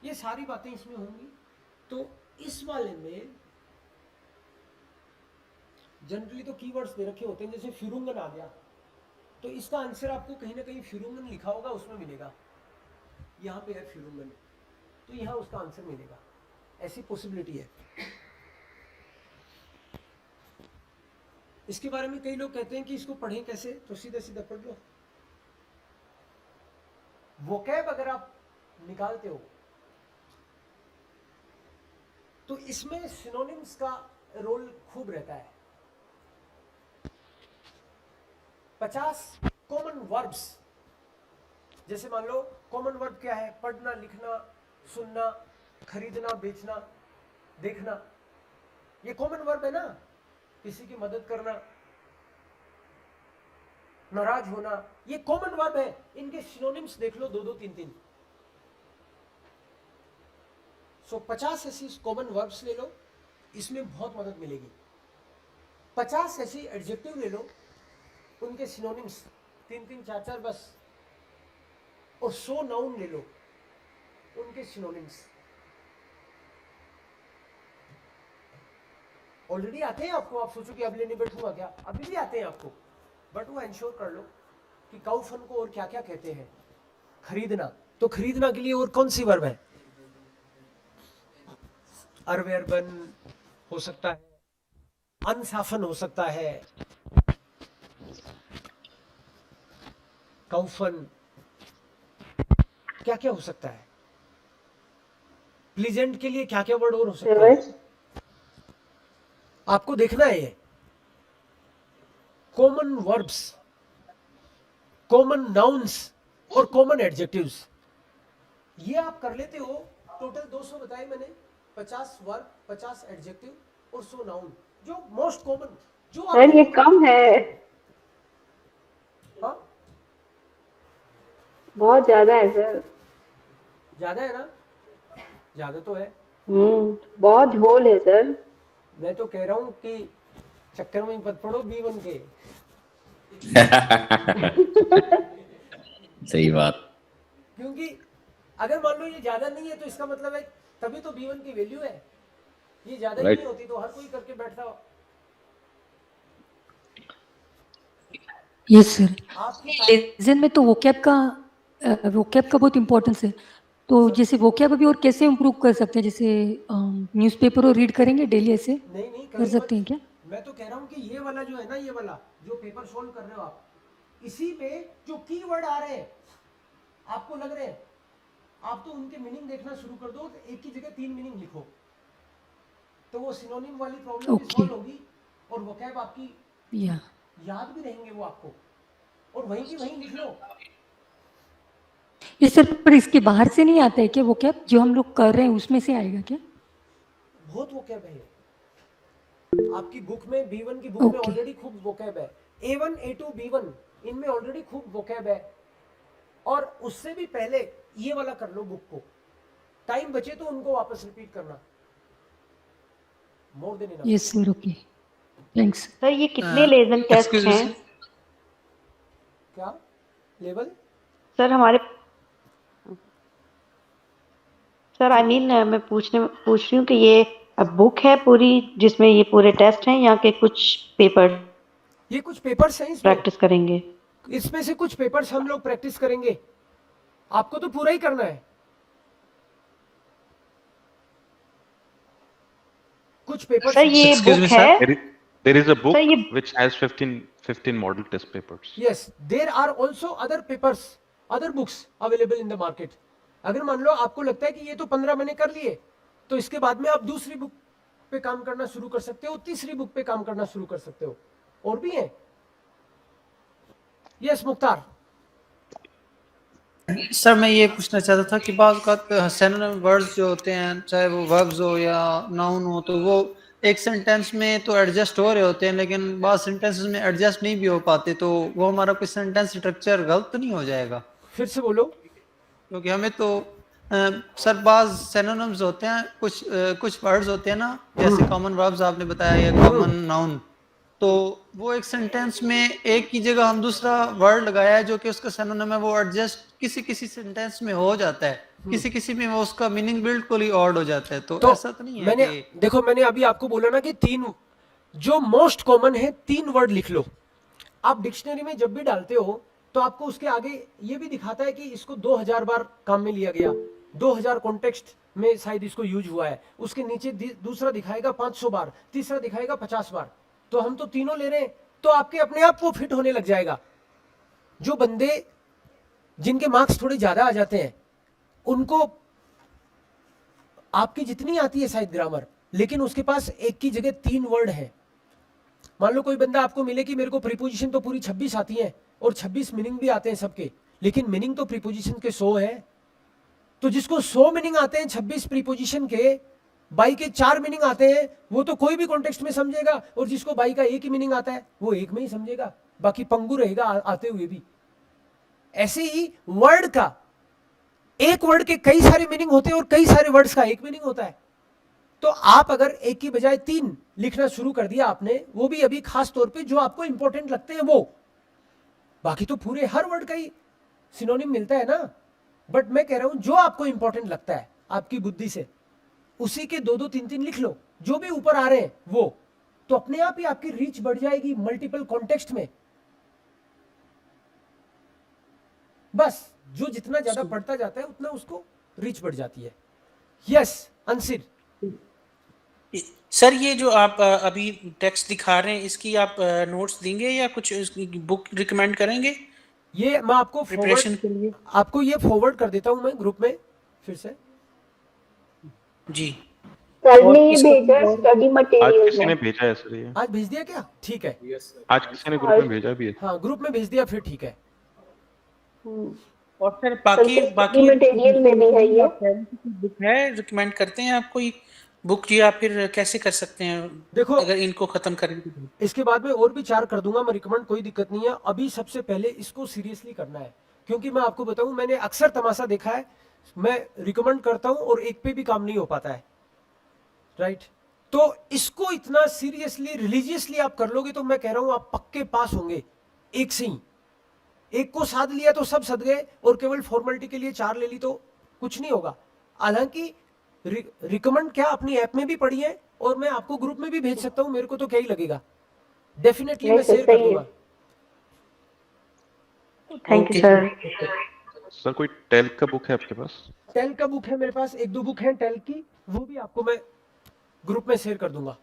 ये सारी बातें इसमें होंगी। तो इस वाले में जनरली तो कीवर्ड्स दे रखे होते हैं, जैसे फिरुंगन आ गया तो इसका आंसर आपको कहीं ना कहीं फिरुंगन लिखा होगा उसमें मिलेगा, यहाँ पे है फिरुंगन, तो यहाँ उसका आंसर मिलेगा, ऐसी पॉसिबिलिटी है। इसके बारे में कई लोग कहते हैं कि इसको पढ़ें कैसे, तो सीधा सीधा पढ़ लो। वोकैब अगर आप निकालते हो तो इसमें सिनोनिम्स का रोल खूब रहता है। 50 कॉमन वर्ब्स, जैसे मान लो कॉमन वर्ब क्या है, पढ़ना, लिखना, सुनना, खरीदना, बेचना, देखना, ये कॉमन वर्ब है ना। किसी की मदद करना, नाराज होना, ये कॉमन वर्ब है। इनके सिनोनिम्स देख लो 2-2, 3-3। सो 50 ऐसी कॉमन वर्ब्स ले लो, इसमें बहुत मदद मिलेगी। 50 ऐसी एडजेक्टिव ले लो, उनके सिनोनिम्स 3-3, 4-4 बस, और 100 नाउन ले लो, उनके सिनोनिम्स ऑलरेडी आते हैं आपको। आप सोचो कि अब लेने बैठूंगा क्या, अभी भी आते हैं आपको, बट वो इंश्योर कर लो कि काउफन को और क्या क्या कहते हैं। खरीदना, तो खरीदना के लिए और कौन सी वर्ब है, अरवेरबन हो सकता है, अनसाफन हो सकता है, काउफन, क्या क्या हो सकता है। प्लीजेंट के लिए क्या क्या वर्ड और हो सकता है, आपको देखना है। ये कॉमन वर्ब्स, कॉमन नाउन्स, और कॉमन एडजेक्टिव्स, ये आप कर लेते हो। टोटल 200 बताए मैंने, 50 वर्ब, 50 एडजेक्टिव और 100 नाउन, जो मोस्ट कॉमन, जो सर ये कम है, हाँ बहुत ज्यादा है सर। ज्यादा है ना, ज्यादा तो है। बहुत झोल है सर। मैं तो कह रहा हूँ कि चक्कर में मत पड़ो B1 के। सही बात। क्योंकि अगर मान लो ये ज्यादा नहीं है तो इसका मतलब है तभी तो B1 की वैल्यू है। ये ज्यादा ही नहीं होती तो हर कोई करके बैठता हो। यस सर, लेसन में तो वोकैब का बहुत इंपॉर्टेंस है। तो जैसे वोकैब अभी और कैसे इम्प्रूव कर सकते हैं, जैसे न्यूज़पेपर और रीड करेंगे डेली, ऐसे नहीं कर सकते हैं क्या? मैं तो कह रहा हूँ कि ये वाला जो है ना, ये वाला जो पेपर सोल्व कर रहे हो आप, इसी में जो कीवर्ड आ रहे हैं आपको लग रहे हैं, आप तो उनके मीनिंग देखना शुरू कर दो। एक की जगह 3 मीनिंग लिखो तो वो सिनोनिम वाली प्रॉब्लम भी सॉल्व होगी और वोकैब आपकी याद भी रहेंगे वो आपको, और वहीं की वहीं लिख लो। ये सर पर इसके बाहर से नहीं आता है क्या वोकैब, जो हम लोग कर रहे हैं उसमें से आएगा क्या? बहुत वोकैब है आपकी बुक में, B1 की बुक में ऑलरेडी खूब वोकैब है। A1, A2, B1 इनमें ऑलरेडी खूब वोकैब है। और उससे भी पहले ये वाला कर लो बुक को, टाइम बचे तो उनको वापस रिपीट करना। More than enough. Yes sir, okay, thanks. Sir ये कितने लेसन टेस्ट हैं? क्या लेवल? सर हमारे, सर आई मीन मैं पूछ रही हूँ कि ये बुक है पूरी जिसमें ये पूरे टेस्ट हैं, या के कुछ पेपर? ये कुछ पेपर्स हैं इसमें प्रैक्टिस करेंगे। इसमें से कुछ पेपर्स हम लोग प्रैक्टिस करेंगे, आपको तो पूरा ही करना है। कुछ पेपर्स। सर ये बुक है? There is a book which has 15 model test papers. Yes, there are also other papers, other books available in the market. अगर मान लो आपको लगता है कि ये तो 15 मैंने कर लिए, तो इसके बाद में आप दूसरी बुक पे काम करना शुरू कर सकते हो, तीसरी बुक पे काम करना शुरू कर सकते हो, और भी हैं। यस मुख्तार। सर मैं ये पूछना चाहता था कि बाज़ का सिनोनिम वर्ड्स जो होते हैं, चाहे वो वर्ब्स हो या नाउन हो, तो वो एक सेंटेंस में तो एडजस्ट हो रहे होते हैं, लेकिन बाद सेंटेंसेस में एडजस्ट नहीं भी हो पाते, तो वो हमारा कोई सेंटेंस स्ट्रक्चर गलत तो नहीं हो जाएगा? फिर से बोलो। क्योंकि हमें तो सर बाज़ सिनोनिम्स होते हैं, कुछ वर्ड्स होते हैं ना, जैसे कॉमन वर्ब्स आपने बताया या कॉमन नाउन, तो वो एक सेंटेंस में एक की जगह हम दूसरा वर्ड लगाया है जो कि उसका सिनोनिम है, वो एडजस्ट किसी सेंटेंस में हो जाता है, किसी में वो उसका मीनिंग बिल्कुल ही ऑड हो जाता है। तो ऐसा तो नहीं है कि देखो मैंने अभी आपको बोला ना कि 3 जो मोस्ट कॉमन है 3 वर्ड लिख लो। आप डिक्शनरी में जब भी डालते हो तो आपको उसके आगे ये भी दिखाता है कि इसको 2000 बार काम में लिया गया, 2000 कॉन्टेक्स्ट में शायद इसको यूज हुआ है। उसके नीचे दूसरा दिखाएगा 500 बार, तीसरा दिखाएगा 50 बार। तो हम तो तीनों ले रहे हैं, तो आपके अपने आप वो फिट होने लग जाएगा। जो बंदे जिनके मार्क्स थोड़े ज्यादा आ जाते हैं उनको आपकी जितनी आती है शायद ग्रामर, लेकिन उसके पास एक की जगह 3 वर्ड है। मान लो कोई बंदा आपको मिले कि मेरे को प्रीपोजिशन तो पूरी 26 आती है और 26 मीनिंग भी आते हैं सबके, लेकिन मीनिंग तो प्रीपोजिशन के 100 है। तो जिसको 100 मीनिंग आते हैं 26 प्रीपोजिशन के, बाई के 4 मीनिंग आते हैं, वो तो कोई भी कॉन्टेक्स्ट में समझेगा, और जिसको बाई का एक ही मीनिंग आता है वो एक में ही समझेगा, बाकी पंगु रहेगा आते हुए भी। ऐसे ही वर्ड का, एक वर्ड के कई सारे मीनिंग होते हैं और कई सारे वर्ड्स का एक मीनिंग होता है। तो आप अगर एक की बजाय 3 लिखना शुरू कर दिया आपने, वो भी अभी खास तौर पे जो आपको इंपॉर्टेंट लगते हैं वो, बाकी तो पूरे हर वर्ड का ही सिनोनिम मिलता है ना। बट मैं कह रहा हूं जो आपको इंपॉर्टेंट लगता है आपकी बुद्धि से, उसी के 2-2, 3-3 लिख लो, जो भी ऊपर आ रहे हैं वो, तो अपने आप ही आपकी रीच बढ़ जाएगी मल्टीपल कॉन्टेक्स्ट में। बस जो जितना ज्यादा पढ़ता जाता है उतना उसको रीच बढ़ जाती है। यस अंशिर। सर ये जो आप अभी टेक्स्ट दिखा रहे हैं, इसकी आप नोट्स देंगे या कुछ बुक रिकमेंड करेंगे? ये मैं आपको प्रिपरेशन के लिए आपको ये फॉरवर्ड कर देता हूं मैं ग्रुप में फिर से। जी सर ने ये भेजा स्टडी मटेरियल। आज किसी ने भेजा है सर ये? आज भेज दिया क्या? ठीक है। आज किसी ने ग्रुप में भेजा भी है। हाँ ग्रुप में भेज दिया, फिर ठीक है। और फिर बाकी मटेरियल में भी है ये। बुक है, रिकमेंड करते हैं आपको ये बुक, या फिर कैसे कर सकते हैं देखो, अगर इनको खत्म करेंगे तो? इसके बाद में और भी 4 कर दूंगा मैं रिकमेंड, कोई दिक्कत नहीं है। अभी सबसे पहले इसको सीरियसली करना है, क्योंकि मैं आपको बताऊं, मैंने अक्सर तमाशा देखा है, मैं रिकमेंड करता हूं और एक पे भी काम नहीं हो पाता है, राइट? तो इसको इतना सीरियसली रिलीजियसली आप कर लोगे तो मैं कह रहा हूं आप पक्के पास होंगे एक से ही। एक को साध लिया तो सब सद गए, और केवल फॉर्मेलिटी के लिए 4 ले ली तो कुछ नहीं होगा। हालांकि रिकमेंड क्या अपनी ऐप में भी पढ़ी है, और मैं आपको ग्रुप में भी भेज सकता हूं, मेरे को तो क्या ही लगेगा, डेफिनेटली मैं शेयर कर दूंगा। Thank you sir. सर कोई टेल्क का बुक है आपके पास? टेल्क का बुक है मेरे पास, 1-2 बुक है टेल्क की, वो भी आपको मैं ग्रुप में शेयर कर दूंगा।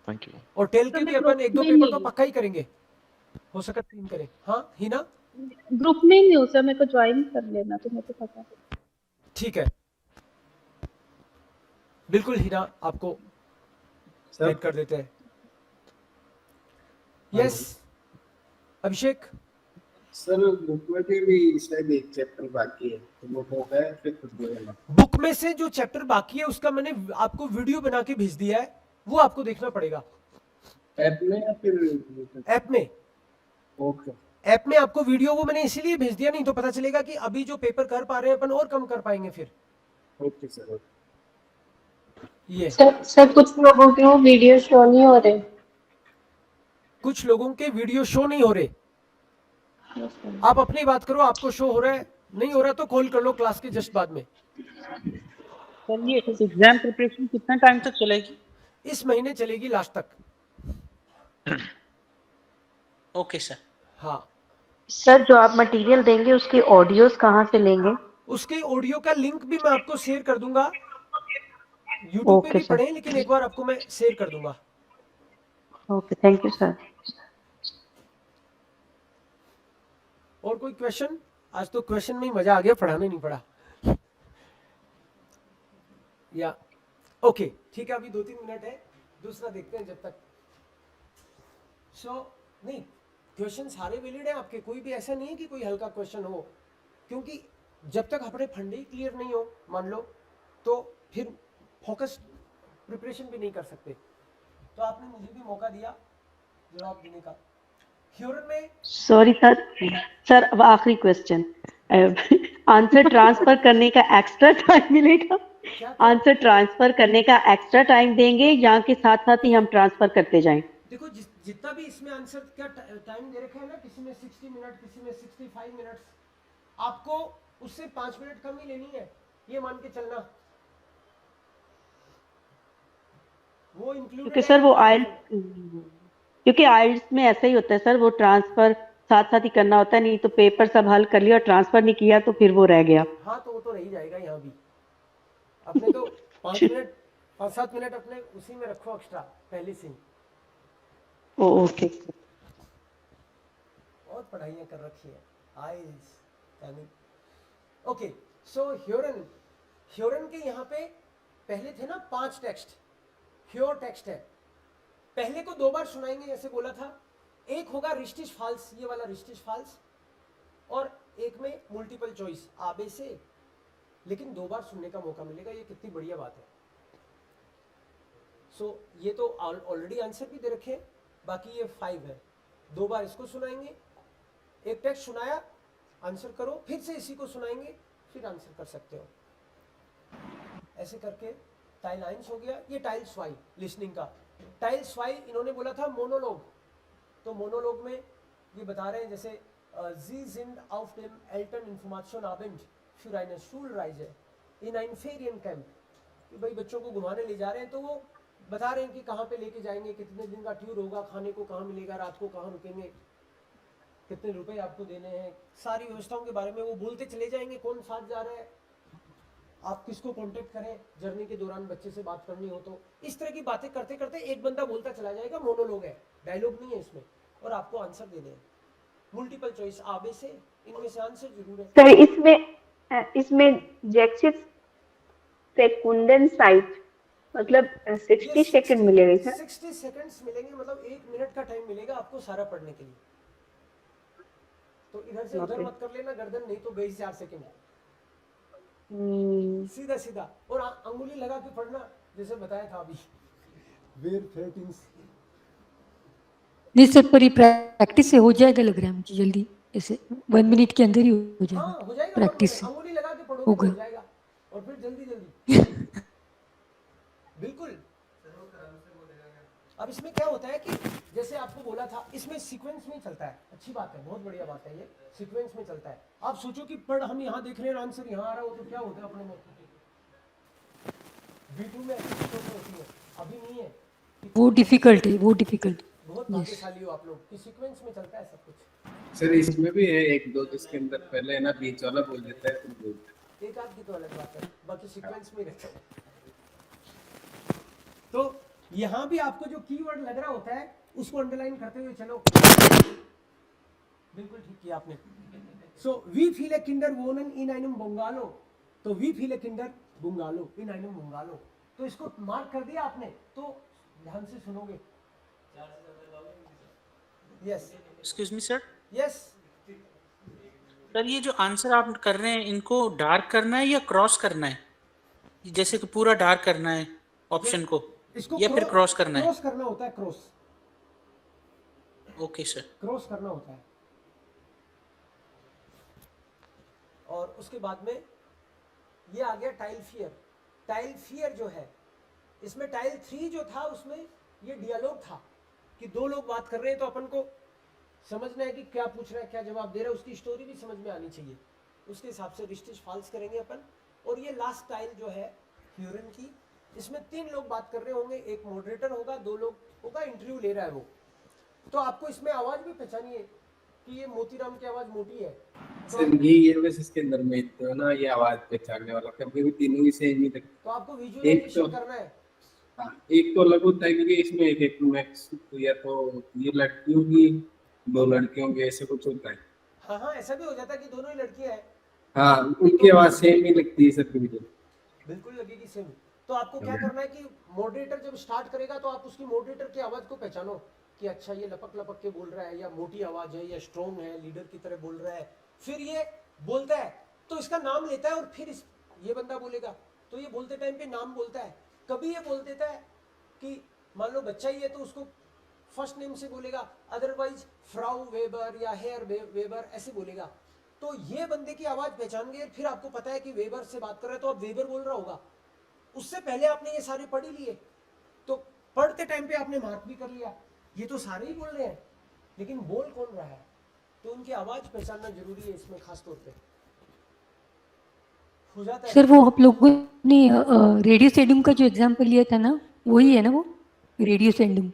Thank you. और टेल्क के भी अपन 1-2 पेपर तो पक्का ही करेंगे, हो सके 3 करें। हाँ हिना, ग्रुप में ही नहीं हो सर, मेरे को ज्वाइन कर लेना तो मेरे को पता है। ठीक है, बिल्कुल हिना, आपको ऐड कर देते हैं। यस अभिषेक सर, बुक में भी शायद एक चैप्टर बाकी है, तो वो हो गया फिर कुछ बोलेगा। बुक में से जो चैप्टर बाकी है उसका मैंने आपको वीडियो बना के भेज दिया है, वो आपको देखना पड़ेगा। ऐप में या फिर ऐप में? ओके। ऐप में आपको वीडियो वो मैंने इसीलिए भेज दिया, नहीं तो पता चलेगा कि अभी जो पेपर कर पा रहे हैं अपन और कम कर पाएंगे फिर। Okay sir. ये सर कुछ लोगों के वो वीडियो शो नहीं हो रहे। कुछ लोगों के वीडियो शो नहीं हो रहे। आप अपनी बात करो, आपको शो हो रहा है, नहीं हो रहा तो कॉल कर लो क्लास के जस्ट बाद में। सर ये एग्जाम प्रिपरेशन कितना टाइम तक चलेगी? इस महीने चलेगी लास्ट तक। Okay sir. हाँ सर, जो आप मटेरियल देंगे उसकी ऑडियोज कहाँ से लेंगे? उसके ऑडियो का लिंक भी मैं आपको शेयर कर दूंगा, यूट्यूब पे भी पढ़ें, लेकिन एक बार आपको मैं शेयर कर दूंगा। Okay, thank you sir. और कोई क्वेश्चन? आज तो क्वेश्चन में ही मजा आ गया, पढ़ाने नहीं पड़ा। या ओके ठीक है, अभी 2-3 मिनट है, दूसरा देखते हैं जब तक। नहीं, क्वेश्चन सारे वैलिड हैं आपके, कोई भी ऐसा नहीं है कि कोई हल्का क्वेश्चन हो, क्योंकि जब तक अपने फंडे ही क्लियर नहीं हो मान लो, तो फिर फोकस प्रिपरेशन भी नहीं कर सकते। तो आपने मुझे भी मौका दिया जवाब देने का। ह्यूरन में सॉरी सर अब आखिरी क्वेश्चन, आंसर ट्रांसफर करने का एक्स्ट्रा टाइम मिलेगा? आंसर ट्रांसफर करने का एक्स्ट्रा टाइम देंगे, यहाँ के साथ साथ ही हम ट्रांसफर करते जाएं? देखो, जितना भी इसमें आंसर का टाइम दे रखा है ना, किसी में 60 मिनट, किसी में 65 मिनट्स, आपको उससे 5 मिनट कम ही लेनी है, ये मान के चलना। वो इंक्लूड, क्योंकि सर वो आइल्स में ऐसा ही होता है सर, वो ट्रांसफर साथ साथ ही करना होता है, नहीं तो पेपर सब हल कर लिया और ट्रांसफर नहीं किया तो फिर वो रह गया। हाँ तो वो तो रह जाएगा यहाँ भी। अपने तो 5-7 मिनट अपने उसी में रखो एक्स्ट्रा पहले से ही। ओके, बहुत पढ़ाइयाँ कर रखी है आइल्स। ओके, सो ह्यूरन के यहाँ पे पहले थे ना 5 टेक्स्ट, ह्योर टेक्स्ट है, पहले को 2 बार सुनाएंगे जैसे बोला था। एक होगा रिस्टिश फाल्स, ये वाला रिस्टिश फाल्स, और एक में मल्टीपल चॉइस आबे से, लेकिन 2 बार सुनने का मौका मिलेगा, ये कितनी बढ़िया बात है। सो ये तो ऑलरेडी आंसर भी दे रखे हैं, बाकी ये 5 है, 2 बार इसको सुनाएंगे, एक टेक्स्ट सुनाया आंसर करो, फिर से इसी को सुनाएंगे, फिर आंसर कर सकते हो। ऐसे करके टाइल 1 हो गया, ये टाइल 2 लिसनिंग का। टाइल 2 इन्होंने बोला था मोनोलॉग, तो मोनोलॉग में ये बता रहे हैं जैसे Sie sind auf dem Elterninformation-Abend für eine Schulreise in ein Feriencamp, कि भाई बच्चों को घुमाने ले जा रहे हैं, तो वो बता रहे हैं कि कहाँ पे लेके जाएंगे, कितने दिन का टूर होगा, खाने को कहाँ मिलेगा, रात को कहाँ रुकेंगे, कितने रुपए आपको देने हैं, सारी व्यवस्थाओं के बारे में वो बोलते चले जाएंगे, कौन साथ जा रहा है, आप किसको कांटेक्ट करें जर्नी के दौरान बच्चे से बात करनी हो तो। इस तरह की बातें करते करते एक बंदा बोलता चला जाएगा, मोनोलॉग है, डायलॉग नहीं है इसमें, और आपको आंसर देने हैं। मल्टीपल चॉइस आबे से, इनमें से आंसर जरूर है। सर इसमें जैक्सिस सेकुंडन साइट मतलब 60 सेकंड मिलेगा सर? 60 सेकंड्स मिलेंगे, मतलब 1 मिनट का टाइम मिलेगा आपको सारा पढ़ने के लिए। तो इधर से उधर Okay. मत कर लेना गर्दन, नहीं तो 22 सेकंड हम्म, सीधा सीधा। और अंगुली लगा के पढ़ना जैसे बताया था अभी, वेयर थ्रेटिंग्स। नहीं सर, पर ये प्रैक्टिस से हो जाएगा लग रहा है मुझे जल्दी, ऐसे 1 मिनट के अंदर ही हो जाएगा हाँ हो जाएगा, प्रैक्टिस से। अंगुली लगा के पढ़ोगे तो होगा। हो जाएगा, और फिर जल्दी जल्दी बिल्कुल। अब इसमें क्या होता है कि जैसे आपको बोला था, इसमें सीक्वेंस में चलता है, अच्छी बात है, बहुत बढ़िया बात है, ये सीक्वेंस में चलता है। आप सोचो कि पढ़ हम यहाँ देख रहे हैं, आंसर यहाँ आ रहा हो तो क्या होता है अपने में, V2 में ऐसी चीज़ें होती है, अभी नहीं है। वो डिफिकल्ट है, वो डिफिकल्ट। बहुत भाग्यशाली हो आप लोग कि सीक्वेंस में चलता है सब कुछ। सर इसमें भी है एक दो जिसके अंदर पहले है ना बीच वाला बोल देता है, फिर बोलता है। एक आध की तो अलग बात है, बाकी सीक्वेंस में रहता है। तो यहाँ भी आपको जो कीवर्ड लग रहा होता है उसको अंडरलाइन करते हुए चलो, बिल्कुल ठीक किया आपने। So we viele Kinder wohnen in einem Bungalow, तो we viele Kinder Bungalow in einem Bungalow, तो इसको मार्क कर दिया आपने, तो ध्यान से सुनोगे। Yes excuse me sir, yes, sir ये जो आंसर आप कर रहे हैं इनको डार्क करना है या क्रॉस करना है? जैसे कि पूरा डार्क करना है ऑप्शन को, इसको या फिर क्रॉस करना है? क्रॉस करना होता है, क्रॉस ओके सर। क्रॉस करना होता है। और उसके बाद में ये आ गया टाइल फियर। टाइल फियर जो है, इसमें टाइल 3 जो था उसमें ये डियालॉग था कि दो लोग बात कर रहे हैं, तो अपन को समझना है कि क्या पूछ रहा है, क्या जवाब दे रहा है, उसकी स्टोरी भी समझ में आनी चाहिए, उसके हिसाब से रिस्टिज फॉल्स करेंगे अपन। और ये लास्ट टाइल जो है फ्यूरन की, इसमें 3 लोग बात कर रहे होंगे, एक मॉडरेटर होगा, 2 लोग होगा, इंटरव्यू ले रहा है वो। तो आपको इसमें आवाज भी पहचानी है कि ये मोतीराम की आवाज मोटी है, सर ये बस इसके अंदर में तो ना ये आवाज पहचानने वाला, कभी भी तीनों ही सेम ही लगते। तो आपको एक विजुअलाइजेशन तो करना है। हाँ, एक तो अलग होता है क्योंकि इसमें एक मैक्स या तो ये लड़की होगी, 2 लड़के होंगे, ऐसे कुछ होता है। हाँ हाँ, ऐसा भी हो जाता है कि दोनों ही लड़कियां हैं, हाँ उनकी आवाज सेम ही लगती है सर, मुझे बिल्कुल लगेगी सेम। तो आपको क्या करना है कि मॉडरेटर जब स्टार्ट करेगा तो आप उसकी मॉडरेटर की आवाज को पहचानो कि अच्छा ये लपक लपक के बोल रहा है, या मोटी आवाज है, या स्ट्रॉन्ग है, लीडर की तरह बोल रहा है। फिर ये बोलता है तो इसका नाम लेता है, और फिर ये बंदा बोलेगा तो ये बोलते टाइम पे नाम बोलता है। कभी ये बोल देता है कि मान लो बच्चा ही है तो उसको फर्स्ट नेम से बोलेगा, अदरवाइज फ्राउ वेबर या हेयर वेबर ऐसे बोलेगा। तो ये बंदे की आवाज पहचान गए, फिर आपको पता है कि वेबर से बात कर रहा है तो अब वेबर बोल रहा होगा। उससे पहले आपने ये सारे पढ़ ही लिए, तो पढ़ते टाइम पे आपने मार्क भी कर लिया, ये तो सारे ही बोल रहे हैं, लेकिन बोल कौन रहा है, तो उनकी आवाज पहचानना जरूरी है इसमें खास तौर पे। हो जाता है सर वो आप लोगों ने रेडियो सेंडम का जो एग्जाम्पल लिया था ना, वही है ना वो रेडियो सेंडम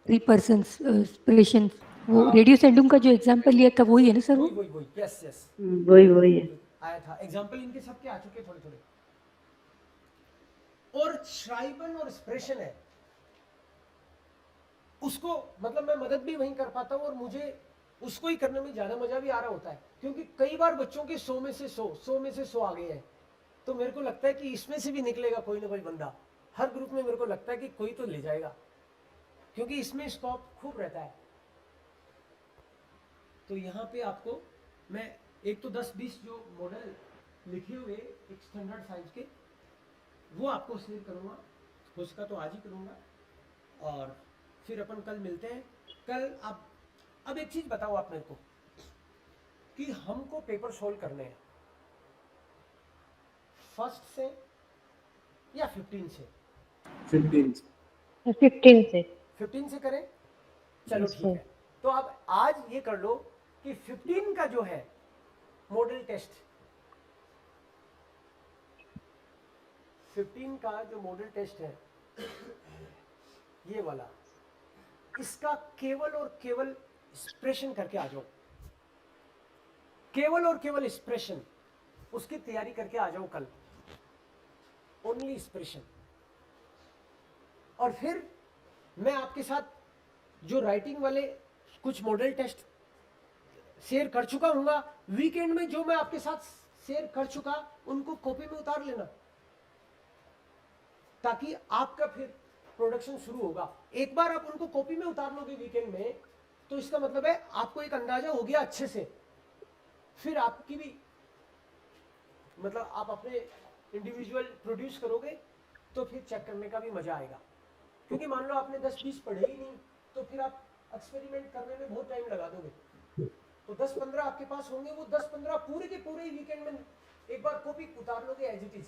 3 पर्सन्स एक्सप्रेशन, वो रेडियो सेंडम का जो एग्जाम्पल लिया था वही है ना सर? वो वही यस यस वही है। आया था एग्जाम्पल, इनके सबके आ चुके थोड़े थोड़े। और श्राइबन और एक्सप्रेशन है, उसको मतलब मैं मदद भी वहीं कर पाता हूँ, और मुझे उसको ही करने में ज्यादा मजा भी आ रहा होता है, क्योंकि कई बार बच्चों के 100 में से 100 आ गए हैं, तो मेरे को लगता है कि इसमें से भी निकलेगा कोई ना कोई बंदा। हर ग्रुप में मेरे को लगता है कि कोई तो ले जाएगा, क्योंकि इसमें स्कोप खूब रहता है। तो यहाँ पे आपको मैं एक तो 10-20 जो मॉडल लिखे हुए एक स्टैंडर्ड साइज के, वो आपको शेयर करूँगा, हो सका तो आज ही करूँगा, और फिर अपन कल मिलते हैं। कल आप अब एक चीज बताओ आप मेरे को कि हमको पेपर सोल्व करने हैं फर्स्ट से या 15 से? 15 से करें, चलो ठीक है। तो आप आज ये कर लो कि 15 का जो है मॉडल टेस्ट, 15 का जो मॉडल टेस्ट है ये वाला, इसका केवल और केवल एक्सप्रेशन करके आ जाओ, केवल और केवल एक्सप्रेशन, उसकी तैयारी करके आ जाओ कल, ओनली एक्सप्रेशन। और फिर मैं आपके साथ जो राइटिंग वाले कुछ मॉडल टेस्ट शेयर कर चुका हूँगा, वीकेंड में जो मैं आपके साथ शेयर कर चुका उनको कॉपी में उतार लेना, ताकि आपका फिर प्रोडक्शन शुरू होगा। एक बार आप उनको कॉपी में उतार लोगे वीकेंड में, तो इसका मतलब है आपको एक अंदाजा हो गया अच्छे से, फिर आपकी भी मतलब आप अपने इंडिविजुअल प्रोड्यूस करोगे तो फिर चेक करने का भी मजा आएगा। क्योंकि मान लो आपने 10-20 पढ़े ही नहीं तो फिर आप एक्सपेरिमेंट करने में बहुत टाइम लगा दोगे। तो 10-15 आपके पास होंगे, वो 10-15 पूरे के पूरे वीकेंड में एक बार कॉपी उतार लोगे एज इट इज,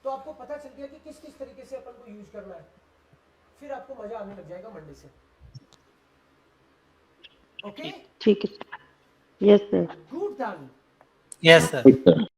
तो आपको पता चल गया कि किस किस तरीके से अपन को यूज करना है, फिर आपको मजा आने लग जाएगा मंडे से। ओके ठीक है, yes sir. Good done. Yes sir.